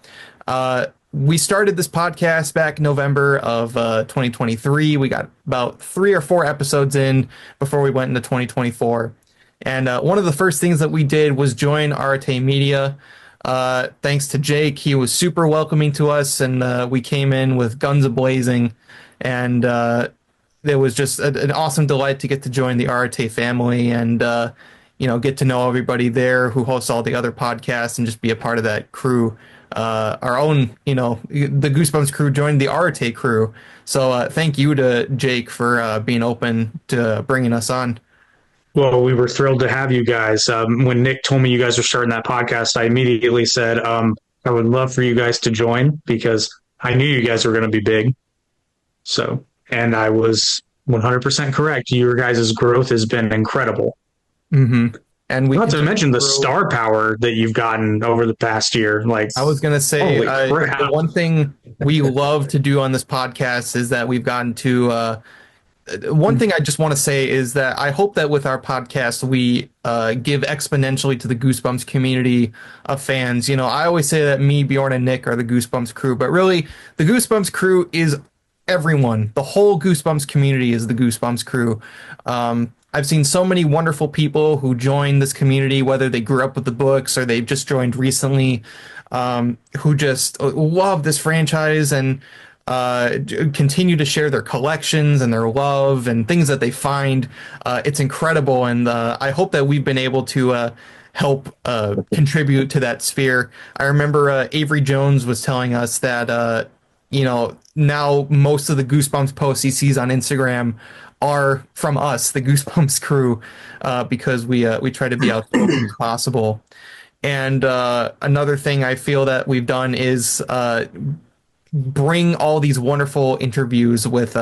We started this podcast back in November of 2023. We got about 3 or 4 episodes in before we went into 2024. And one of the first things that we did was join Arete Media. Thanks to Jake, he was super welcoming to us, and we came in with guns a-blazing. And it was just an awesome delight to get to join the Arete family and get to know everybody there who hosts all the other podcasts and just be a part of that crew. Our own, the Goosebumps crew joined the Arete crew. So thank you to Jake for being open to bringing us on. Well, we were thrilled to have you guys. When Nick told me you guys were starting that podcast, I immediately said, I would love for you guys to join because I knew you guys were going to be big. So, and I was 100% correct. Your guys' growth has been incredible. Mm-hmm. And we not to mention the star power that you've gotten over the past year. Like, I was going to say, the one thing we love to do on this podcast is that we've gotten to, one thing I just want to say is that I hope that with our podcast, we give exponentially to the Goosebumps community of fans. I always say that me, Bjorn, and Nick are the Goosebumps crew, but really the Goosebumps crew is everyone. The whole Goosebumps community is the Goosebumps crew. I've seen so many wonderful people who join this community, whether they grew up with the books or they've just joined recently, who just love this franchise and continue to share their collections and their love and things that they find. It's incredible, and I hope that we've been able to help contribute to that sphere. I remember Avery Jones was telling us that now most of the Goosebumps posts he sees on Instagram are from us, the Goosebumps crew, because we try to be outspoken as possible. And another thing I feel that we've done is bring all these wonderful interviews with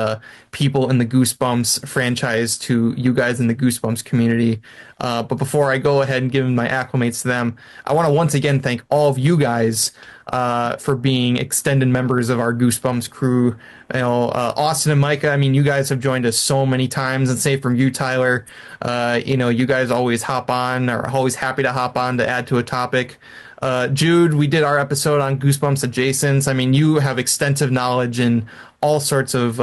people in the Goosebumps franchise to you guys in the Goosebumps community. But before I go ahead and give my acclimates to them, I want to once again thank all of you guys for being extended members of our Goosebumps crew. Austin and Micah, you guys have joined us so many times, and say from you, Tyler, you guys always hop on, or always happy to hop on to add to a topic. Jude, we did our episode on Goosebumps Adjacents. You have extensive knowledge in all sorts of,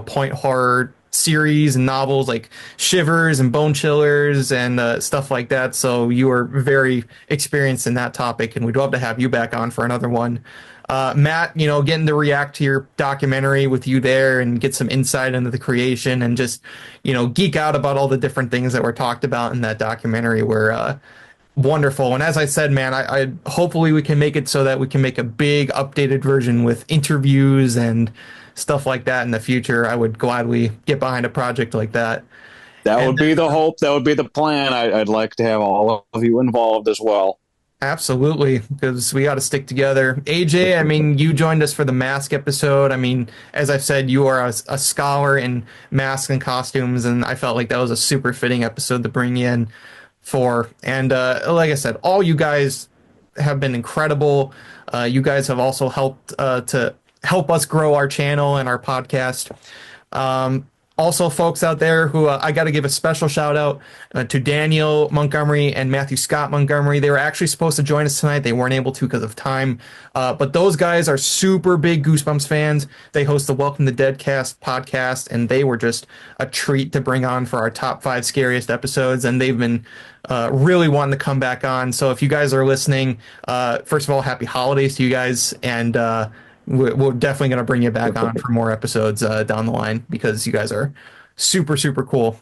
point horror series and novels like Shivers and Bone Chillers and stuff like that. So you are very experienced in that topic, and we'd love to have you back on for another one. Matt, getting to react to your documentary with you there and get some insight into the creation and just, geek out about all the different things that were talked about in that documentary were wonderful. And as I said, man, I hopefully we can make it so that we can make a big updated version with interviews and stuff like that in the future. I would gladly get behind a project like that. That would be the hope. That would be the plan. I'd like to have all of you involved as well. Absolutely, because we got to stick together. AJ, you joined us for the mask episode. As I've said, you are a scholar in masks and costumes, and I felt like that was a super fitting episode to bring you in for. And like I said, all you guys have been incredible. You guys have also helped to help us grow our channel and our podcast. Also, folks out there who I got to give a special shout out to Daniel Montgomery and Matthew Scott Montgomery. They were actually supposed to join us tonight. They weren't able to because of time. But those guys are super big Goosebumps fans. They host the Welcome to Deadcast podcast, and they were just a treat to bring on for our top 5 scariest episodes. And they've been really wanting to come back on. So if you guys are listening, first of all, happy holidays to you guys. And we're definitely going to bring you back on for more episodes down the line because you guys are super, super cool.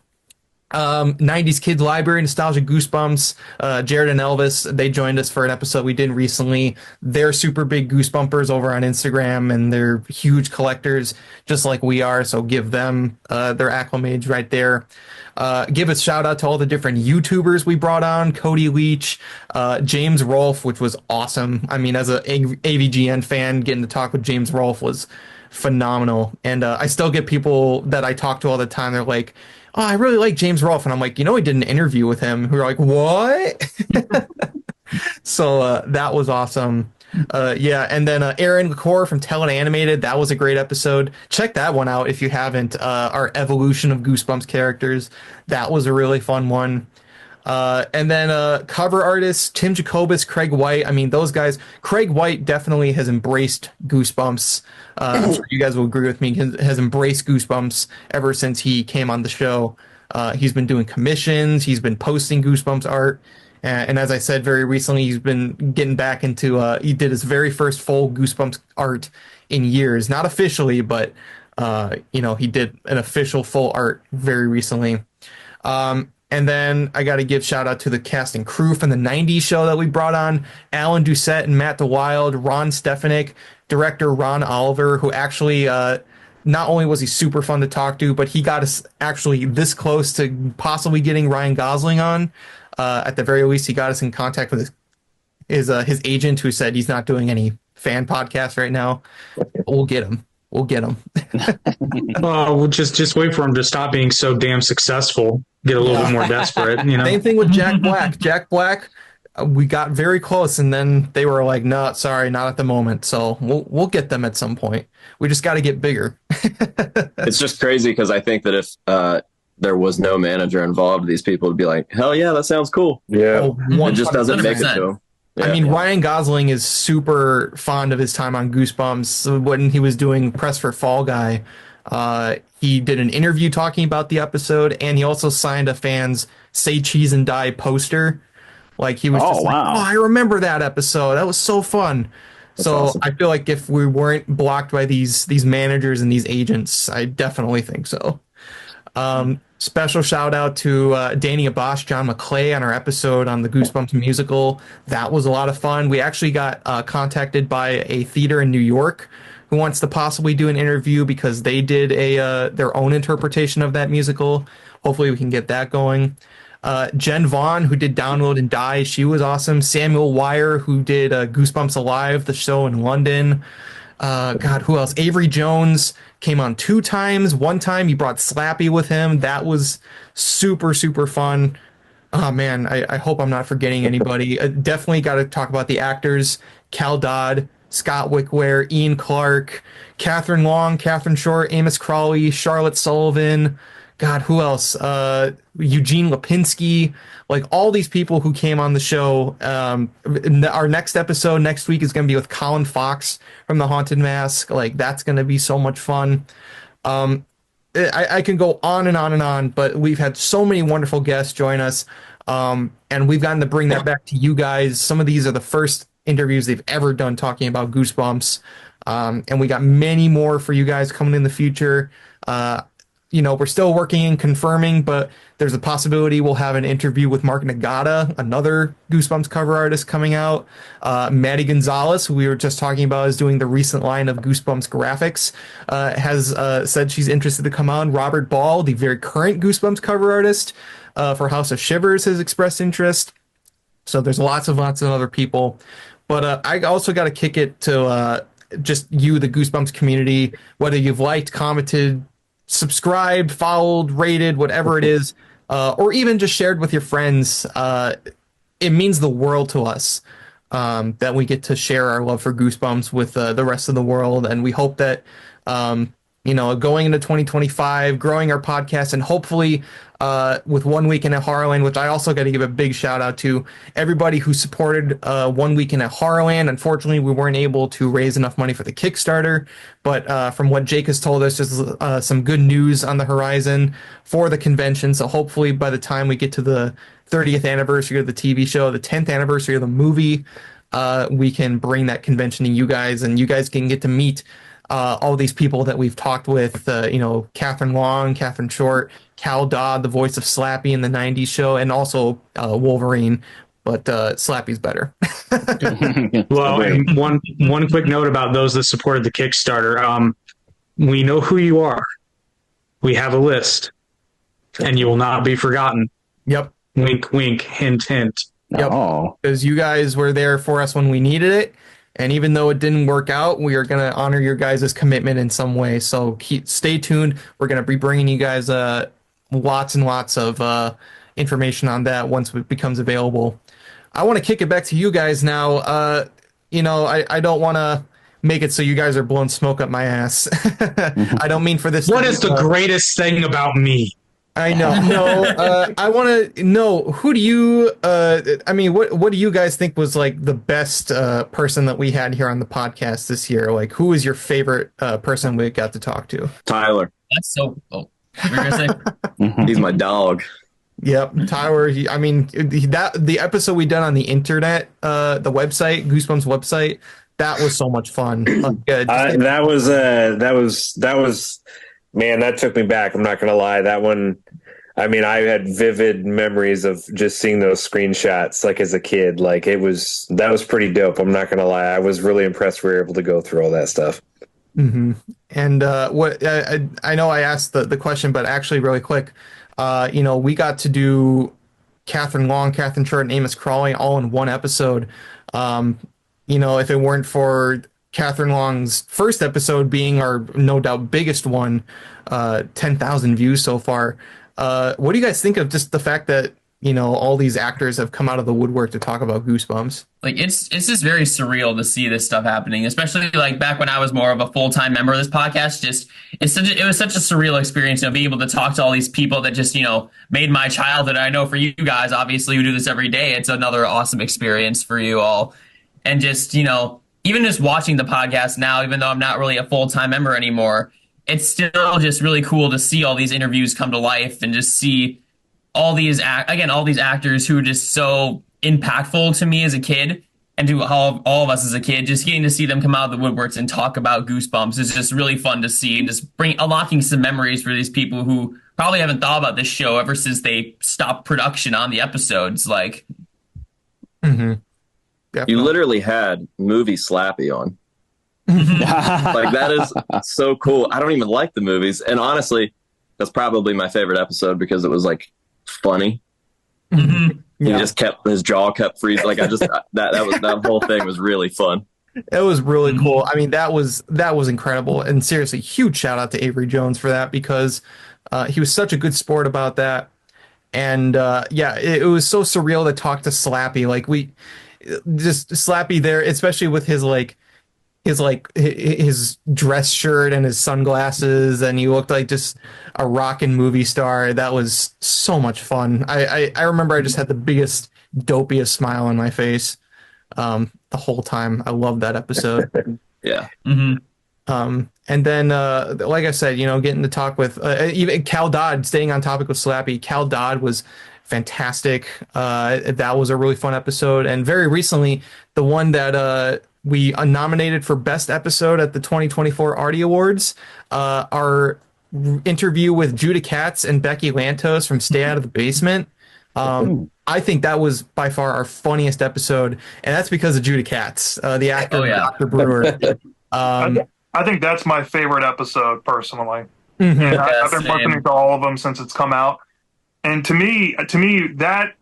90s Kids Library, Nostalgia Goosebumps, Jared and Elvis, they joined us for an episode we did recently. They're super big Goosebumpers over on Instagram, and they're huge collectors, just like we are, so give them their acclimates right there. Give a shout out to all the different YouTubers we brought on, Cody Leach, James Rolfe, which was awesome. I mean, as a AVGN fan, getting to talk with James Rolfe was phenomenal. And I still get people that I talk to all the time, they're like, oh, I really like James Rolfe. And I'm like, we did an interview with him. Who are like, what? So that was awesome. Yeah, and then Aaron Lecor from Tell It Animated, that was a great episode. Check that one out if you haven't. Our evolution of Goosebumps characters, that was a really fun one. And then cover artists, Tim Jacobus, Craig White. I mean, those guys, Craig White definitely has embraced Goosebumps. I'm sure you guys will agree with me, has embraced Goosebumps ever since he came on the show. He's been doing commissions, he's been posting Goosebumps art. And as I said very recently, he's been getting back into, he did his very first full Goosebumps art in years. Not officially, but, he did an official full art very recently. And then I got to give shout out to the cast and crew from the 90s show that we brought on. Alan Doucette and Matt DeWild, Ron Stefanik, director Ron Oliver, who actually, not only was he super fun to talk to, but he got us actually this close to possibly getting Ryan Gosling on. At the very least, he got us in contact with his agent, who said he's not doing any fan podcasts right now. We'll get him. We'll just wait for him to stop being so damn successful. Get a little bit more desperate. Same thing with Jack Black. Jack Black, we got very close, and then they were like, "No, sorry, not at the moment." So we'll get them at some point. We just got to get bigger. It's just crazy because I think that if there was no manager involved, these people would be like, "Hell yeah, that sounds cool." Yeah, it just doesn't make it to them. Yeah. I mean, Ryan Gosling is super fond of his time on Goosebumps. When he was doing press for Fall Guy, he did an interview talking about the episode, and he also signed a fan's "Say Cheese and Die" poster. Like, he was I remember that episode. That was so fun. That's awesome. I feel like if we weren't blocked by these managers and these agents, I definitely think so. Special shout out to Danny Abash, John McClay on our episode on the Goosebumps musical. That was a lot of fun. We actually got contacted by a theater in New York who wants to possibly do an interview because they did their own interpretation of that musical. Hopefully we can get that going. Jen Vaughn, who did Download and Die, she was awesome. Samuel Wire, who did Goosebumps Alive, the show in London. God, who else? Avery Jones came on 2 times. One time he brought Slappy with him. That was super, super fun. Oh, man, I hope I'm not forgetting anybody. Definitely got to talk about the actors. Cal Dodd, Scott Wickware, Ian Clark, Catherine Long, Catherine Short, Amos Crawley, Charlotte Sullivan. God, who else? Eugene Lipinski. Like, all these people who came on the show. Our next episode next week is going to be with Colin Fox from The Haunted Mask. Like, that's going to be so much fun. I can go on and on and on, but we've had so many wonderful guests join us. And we've gotten to bring that back to you guys. Some of these are the first interviews they've ever done talking about Goosebumps. And we got many more for you guys coming in the future. We're still working and confirming, but there's a possibility we'll have an interview with Mark Nagata, another Goosebumps cover artist coming out. Maddie Gonzalez, who we were just talking about, is doing the recent line of Goosebumps graphics, has said she's interested to come on. Robert Ball, the very current Goosebumps cover artist for House of Shivers, has expressed interest. So there's lots of other people. But I also got to kick it to just you, the Goosebumps community, whether you've liked, commented, subscribed, followed, rated, whatever it is, or even just shared with your friends. It means the world to us that we get to share our love for Goosebumps with the rest of the world. And we hope that, going into 2025, growing our podcast, and hopefully with 1 Weekend at Horrorland, which I also got to give a big shout out to everybody who supported 1 Weekend at Horrorland. Unfortunately, we weren't able to raise enough money for the Kickstarter, but from what Jake has told us, there's some good news on the horizon for the convention. So hopefully by the time we get to the 30th anniversary of the TV show, the 10th anniversary of the movie, we can bring that convention to you guys, and you guys can get to meet all these people that we've talked with, Catherine Long, Catherine Short, Cal Dodd, the voice of Slappy in the 90s show, and also Wolverine, but Slappy's better. Well, and one quick note about those that supported the Kickstarter. We know who you are. We have a list, and you will not be forgotten. Yep. Wink, wink, hint, hint. Yep. Because you guys were there for us when we needed it. And even though it didn't work out, we are going to honor your guys' commitment in some way. So stay tuned. We're going to be bringing you guys lots and lots of information on that once it becomes available. I want to kick it back to you guys now. I don't want to make it so you guys are blowing smoke up my ass. I don't mean for this. What is the greatest thing about me? I know. No, I want to know, who do you, what do you guys think was like the best person that we had here on the podcast this year? Like, who is your favorite person we got to talk to? Tyler. That's so, what were you going to say? He's my dog. Yep, Tyler. The episode we done on the internet, the website, Goosebumps website, that was so much fun. That was, man, that took me back. I'm not going to lie. That one, I mean, I had vivid memories of just seeing those screenshots, like as a kid. Like that was pretty dope. I'm not going to lie. I was really impressed we were able to go through all that stuff. Mm-hmm. And I know I asked the question, but actually really quick, we got to do Catherine Long, Catherine Short, and Amos Crawley all in one episode. If it weren't for Catherine Long's first episode being our no doubt biggest one, 10,000 views so far. What do you guys think of just the fact that, all these actors have come out of the woodwork to talk about Goosebumps? Like, it's just very surreal to see this stuff happening, especially like back when I was more of a full-time member of this podcast. It was such a surreal experience, being able to talk to all these people that just, made my childhood. I know for you guys, obviously, who do this every day, it's another awesome experience for you all. And just, even just watching the podcast now, even though I'm not really a full-time member anymore, it's still just really cool to see all these interviews come to life and just see all these actors who are just so impactful to me as a kid and to all of us as a kid. Just getting to see them come out of the woodworks and talk about Goosebumps is just really fun to see, and just unlocking some memories for these people who probably haven't thought about this show ever since they stopped production on the episodes. Like, you literally had movie Slappy on. Like, that is so cool. I don't even like the movies, and honestly, that's probably my favorite episode because it was like funny. His jaw kept freezing. Like, that whole thing was really fun. It was really cool. I mean, that was incredible. And seriously, huge shout out to Avery Jones for that, because he was such a good sport about that. And it was so surreal to talk to Slappy. Like, we just Slappy there, especially with his dress shirt and his sunglasses, and he looked like just a rockin' movie star. That was so much fun. I remember I just had the biggest, dopiest smile on my face the whole time. I loved that episode. Yeah. And then, like I said, getting to talk with even Cal Dodd, staying on topic with Slappy. Cal Dodd was fantastic. That was a really fun episode. And very recently, the one that we nominated for Best Episode at the 2024 Artie Awards, our interview with Judah Katz and Becky Lantos from Stay Out of the Basement. I think that was by far our funniest episode, and that's because of Judah Katz, the actor, Dr. Brewer. I think that's my favorite episode, personally. Mm-hmm. And I've been listening to all of them since it's come out. And to me, that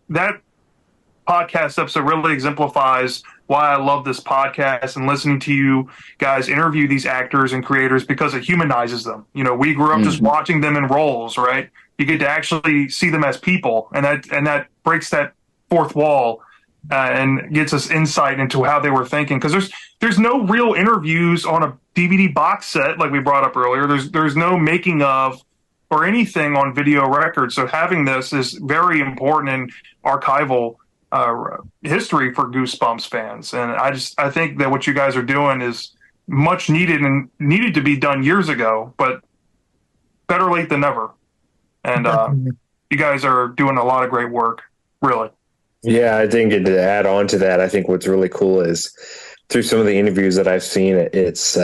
podcast episode really exemplifies why I love this podcast and listening to you guys interview these actors and creators, because it humanizes them. We grew up just watching them in roles, right? You get to actually see them as people, and that breaks that fourth wall and gets us insight into how they were thinking. Because there's no real interviews on a DVD box set like we brought up earlier. There's no making of or anything on video record. So having this is very important in archival history for Goosebumps fans. And I think that what you guys are doing is much needed and needed to be done years ago, but better late than never. And you guys are doing a lot of great work, really. Yeah, I think to add on to that, I think what's really cool is through some of the interviews that I've seen, it's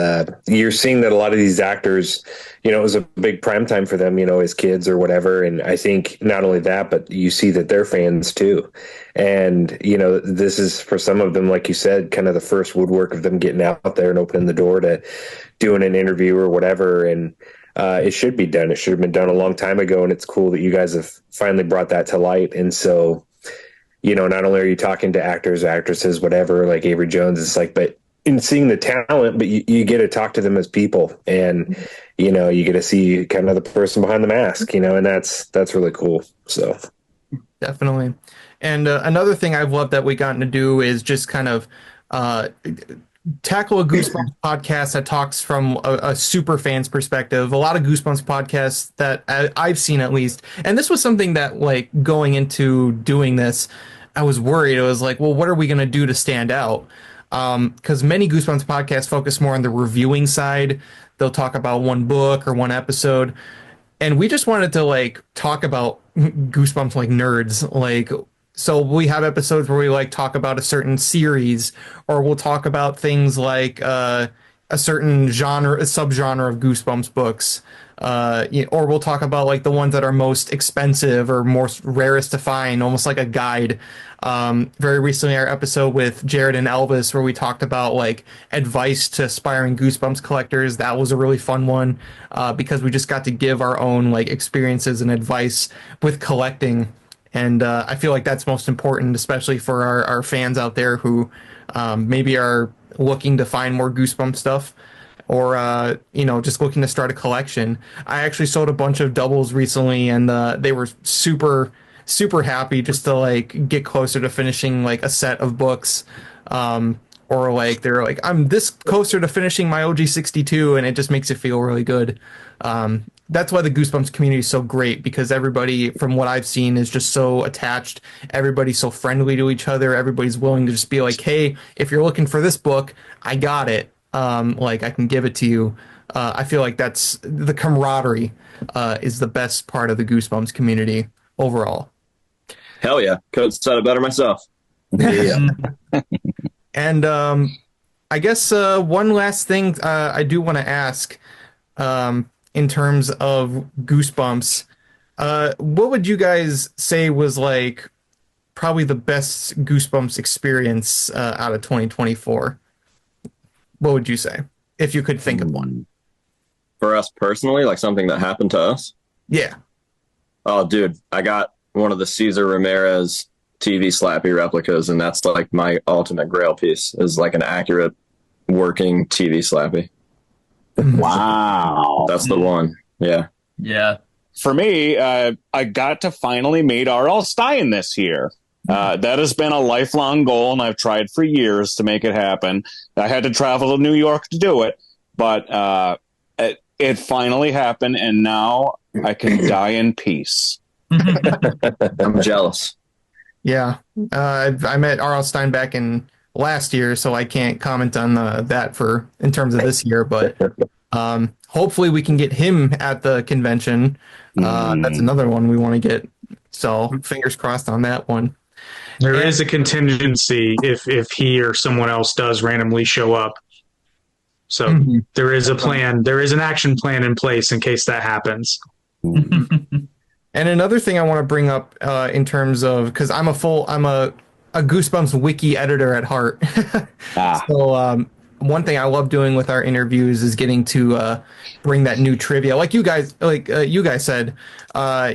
you're seeing that a lot of these actors, you know, it was a big prime time for them, you know, as kids or whatever. And I think not only that, but you see that they're fans too. And, you know, this is for some of them, like you said, kind of the first woodwork of them getting out there and opening the door to doing an interview or whatever. And it should be done. It should have been done a long time ago. And it's cool that you guys have finally brought that to light. And so, you know, not only are you talking to actors, actresses, whatever, like Avery Jones, it's like, but in seeing the talent, but you get to talk to them as people, and, you know, you get to see kind of the person behind the mask, you know, and that's really cool. So definitely. And another thing I've loved that we gotten to do is just kind of tackle a Goosebumps podcast that talks from a super fan's perspective. A lot of Goosebumps podcasts that I've seen, at least. And this was something that, like, going into doing this, I was worried. I was like, well, what are we going to do to stand out? Because many Goosebumps podcasts focus more on the reviewing side. They'll talk about one book or one episode. And we just wanted to, like, talk about Goosebumps like nerds. Like, so we have episodes where we, like, talk about a certain series, or we'll talk about things like a certain genre, a subgenre of Goosebumps books. Or we'll talk about, like, the ones that are most expensive or most rarest to find, almost like a guide. Very recently, our episode with Jared and Elvis, where we talked about, like, advice to aspiring Goosebumps collectors. That was a really fun one, because we just got to give our own, like, experiences and advice with collecting. And I feel like that's most important, especially for our fans out there who maybe are looking to find more Goosebumps stuff, or you know, just looking to start a collection. I actually sold a bunch of doubles recently, and they were super happy just to, like, get closer to finishing, like, a set of books, or, like, they're like, I'm this closer to finishing my OG62, and it just makes it feel really good. That's why the Goosebumps community is so great, because everybody, from what I've seen, is just so attached. Everybody's so friendly to each other. Everybody's willing to just be like, hey, if you're looking for this book, I got it. Like, I can give it to you. I feel like that's the camaraderie is the best part of the Goosebumps community overall. Hell yeah. Couldn't have said it better myself. Yeah. And I guess one last thing I do want to ask, in terms of Goosebumps, what would you guys say was, like, probably the best Goosebumps experience out of 2024? What would you say, if you could think of one? For us personally, like something that happened to us? Yeah. Oh, dude, I got one of the Cesar Ramirez TV Slappy replicas, and that's, like, my ultimate grail piece, is, like, an accurate working TV Slappy. Wow. That's the one. Yeah. Yeah. For me, I got to finally meet R.L. Stine this year. That has been a lifelong goal, and I've tried for years to make it happen. I had to travel to New York to do it, but it finally happened, and now I can die in peace. I'm jealous. Yeah. I met R.L. Stine back in last year, so I can't comment on that in terms of this year, but hopefully we can get him at the convention. That's another one we want to get, so fingers crossed on that one. There is a contingency if he or someone else does randomly show up, so there is a plan, there is an action plan in place in case that happens. And another thing I want to bring up in terms of, because I'm a Goosebumps wiki editor at heart. So one thing I love doing with our interviews is getting to bring that new trivia, like you guys said,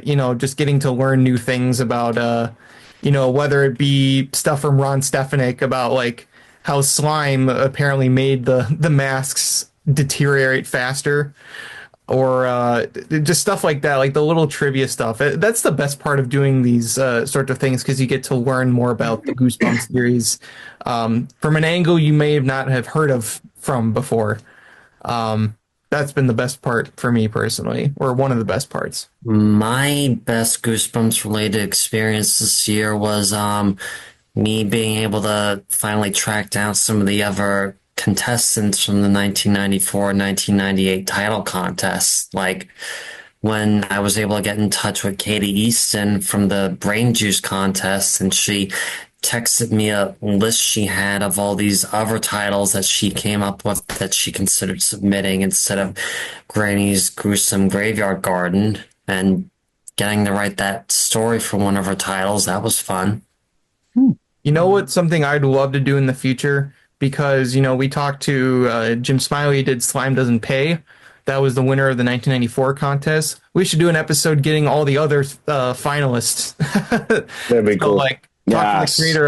you know, just getting to learn new things about, you know, whether it be stuff from Ron Stefanik about, like, how slime apparently made the masks deteriorate faster, or just stuff like that, like the little trivia stuff. That's the best part of doing these sort of things, because you get to learn more about the Goosebumps series from an angle you may not have heard of from before. That's been the best part for me personally, or one of the best parts. My best Goosebumps related experience this year was me being able to finally track down some of the other contestants from the 1994-1998 title contest. Like, when I was able to get in touch with Katie Easton from the Brain Juice contest, and she texted me a list she had of all these other titles that she came up with that she considered submitting instead of Granny's Gruesome Graveyard Garden, and getting to write that story for one of her titles. That was fun. You know what? Something I'd love to do in the future, because, we talked to Jim Smiley, did Slime Doesn't Pay. That was the winner of the 1994 contest. We should do an episode getting all the other finalists. That'd be cool. Like, talk to the creator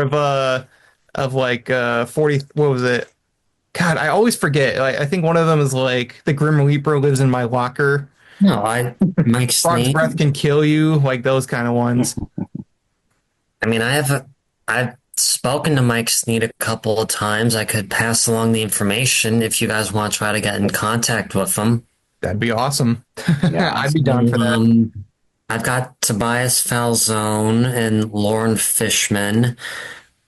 of 40, what was it? God, I always forget. Like, I think one of them is like The Grim Reaper Lives in My Locker. No, Mike Frog's Sneed. Breath Can Kill You, like those kind of ones. I mean, I've spoken to Mike Sneed a couple of times. I could pass along the information if you guys want to try to get in contact with him. That'd be awesome. I'd be down for that. I've got Tobias Falzone and Lauren Fishman.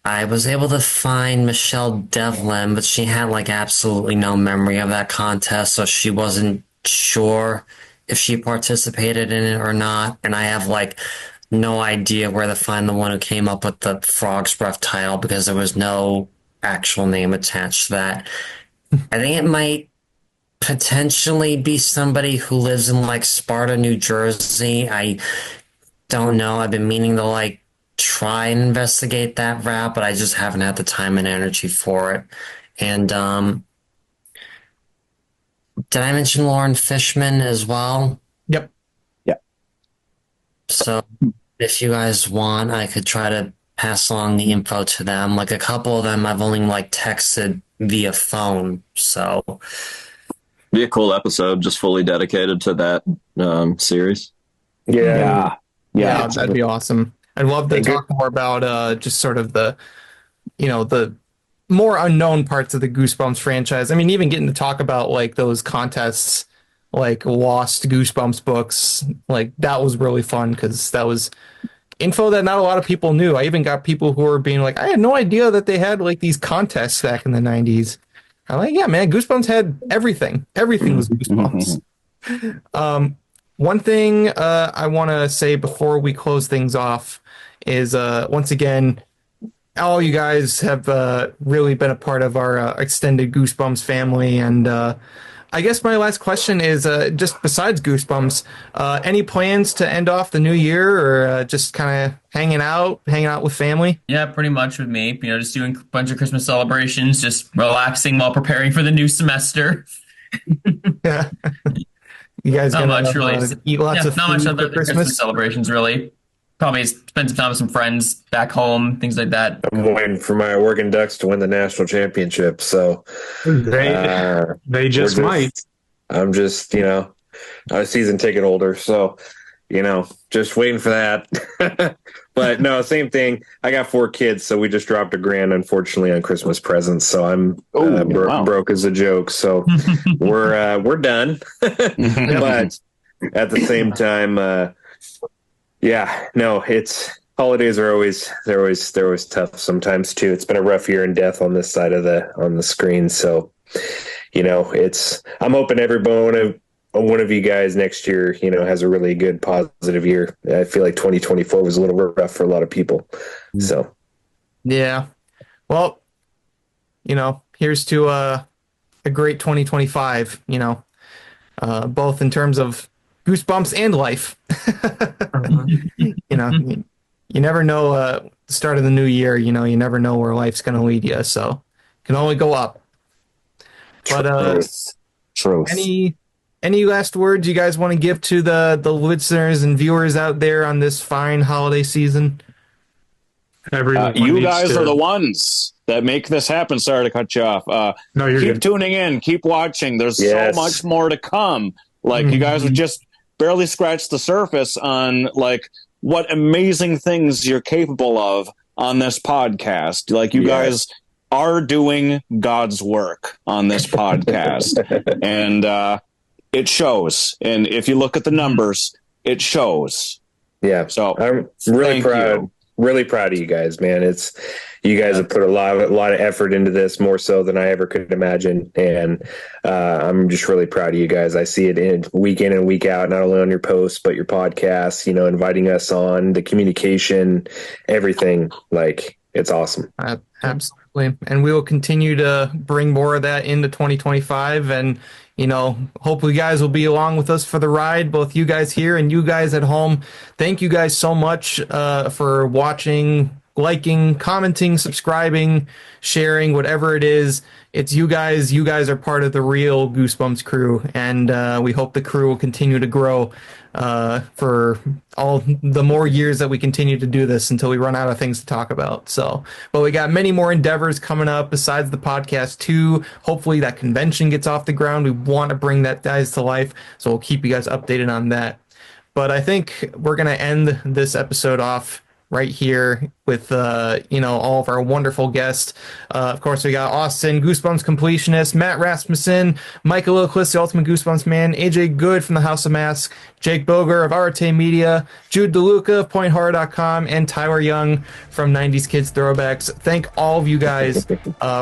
I was able to find Michelle Devlin, but she had like absolutely no memory of that contest, so she wasn't sure if she participated in it or not. And I have like no idea where to find the one who came up with the Frog's Breath title, because there was no actual name attached to that. I think it might potentially be somebody who lives in like Sparta, New Jersey. I don't know. I've been meaning to like try and investigate that route, but I just haven't had the time and energy for it. And did I mention Lauren Fishman as well? Yep. So if you guys want, I could try to pass along the info to them. Like a couple of them I've only like texted via phone. So be a cool episode just fully dedicated to that series. Yeah, that'd be awesome. I'd love to talk more about just sort of the more unknown parts of the Goosebumps franchise. I mean, even getting to talk about like those contests, like lost Goosebumps books, like that was really fun, because that was info that not a lot of people knew. I even got people who were being like, I had no idea that they had like these contests back in the 90s. I'm like, yeah, man, Goosebumps had everything. Everything was Goosebumps. One thing I want to say before we close things off is, once again, all you guys have really been a part of our extended Goosebumps family. And I guess my last question is, just besides Goosebumps, any plans to end off the new year, or just kind of hanging out with family? Yeah, pretty much with me. Just doing a bunch of Christmas celebrations, just relaxing while preparing for the new semester. Yeah. You guys not much really. Eat lots of not food much other for than Christmas celebrations, really. Probably spend some time with some friends back home, things like that. I'm waiting for my Oregon Ducks to win the national championship, so they just might. I'm just, I'm a season ticket holder, so just waiting for that. But no, same thing. I got 4 kids, so we just dropped $1,000, unfortunately, on Christmas presents. So I'm broke as a joke. So we're done. But at the same time, it's holidays are always tough sometimes too. It's been a rough year in death on this side of the screen. So I'm hoping everyone, one of you guys next year, has a really good positive year. I feel like 2024 was a little rough for a lot of people. So, yeah. Well, here's to a great 2025, both in terms of Goosebumps and life. You never know the start of the new year, you never know where life's going to lead you. So it can only go up. But Truth. Any last words you guys want to give to the listeners and viewers out there on this fine holiday season? You guys are the ones that make this happen. Sorry to cut you off. No, you're keep good. tuning in. Keep watching. There's so much more to come. Like, you guys have just barely scratched the surface on, like, what amazing things you're capable of on this podcast. Like, you guys are doing God's work on this podcast. And it shows. And if you look at the numbers, it shows. Yeah. So I'm really proud. Really proud of you guys, man. You guys have put a lot of effort into this, more so than I ever could imagine, and I'm just really proud of you guys. I see it week in and week out, not only on your posts but your podcasts. Inviting us on, the communication, everything. Like, It's awesome. Absolutely. And we will continue to bring more of that into 2025. And, hopefully you guys will be along with us for the ride, both you guys here and you guys at home. Thank you guys so much for watching, liking, commenting, subscribing, sharing, whatever it is. It's you guys. You guys are part of the real Goosebumps crew. And we hope the crew will continue to grow for all the more years that we continue to do this until we run out of things to talk about. But we got many more endeavors coming up besides the podcast too. Hopefully that convention gets off the ground. We want to bring that guys to life, so we'll keep you guys updated on that. But I think we're going to end this episode off right here with all of our wonderful guests. Of course, we got Austin, Goosebumps completionist, Matt Rasmussen, Michael Lilquist, the Ultimate Goosebumps man, AJ Good from the House of Masks, Jake Boger of Arete Media, Jude DeLuca of PointHorror.com, and Tyler Young from 90s Kids Throwbacks. Thank all of you guys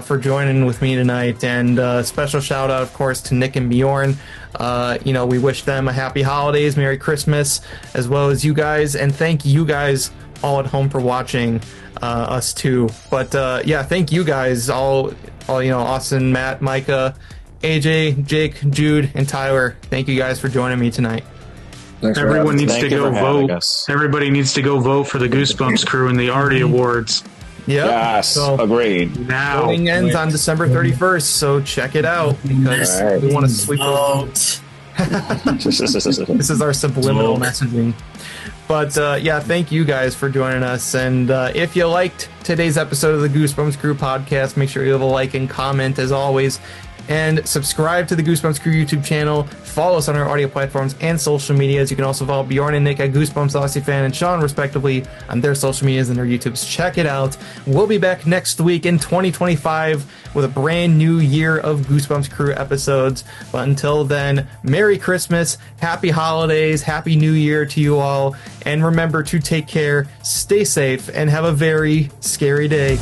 for joining with me tonight, and special shout out, of course, to Nick and Bjorn. We wish them a happy holidays, Merry Christmas, as well as you guys, and thank you guys all at home for watching us too. But thank you guys all Austin, Matt, Micah, AJ, Jake, Jude, and Tyler. Thank you guys for joining me tonight. Everyone needs to go vote. Everybody needs to go vote for the Goosebumps crew in the Artie Awards. Yep. Yes, so agreed. Now voting ends on December 31st, so check it out because we want to sweep vote. This is our subliminal messaging. But thank you guys for joining us. And if you liked today's episode of the Goosebumps Crew podcast, make sure you leave a like and comment as always. And subscribe to the Goosebumps Crew YouTube channel. Follow us on our audio platforms and social medias. You can also follow Bjorn and Nick at Goosebumps Aussie Fan and Sean, respectively, on their social medias and their YouTubes. Check it out. We'll be back next week in 2025 with a brand new year of Goosebumps Crew episodes. But until then, Merry Christmas, Happy Holidays, Happy New Year to you all. And remember to take care, stay safe, and have a very scary day.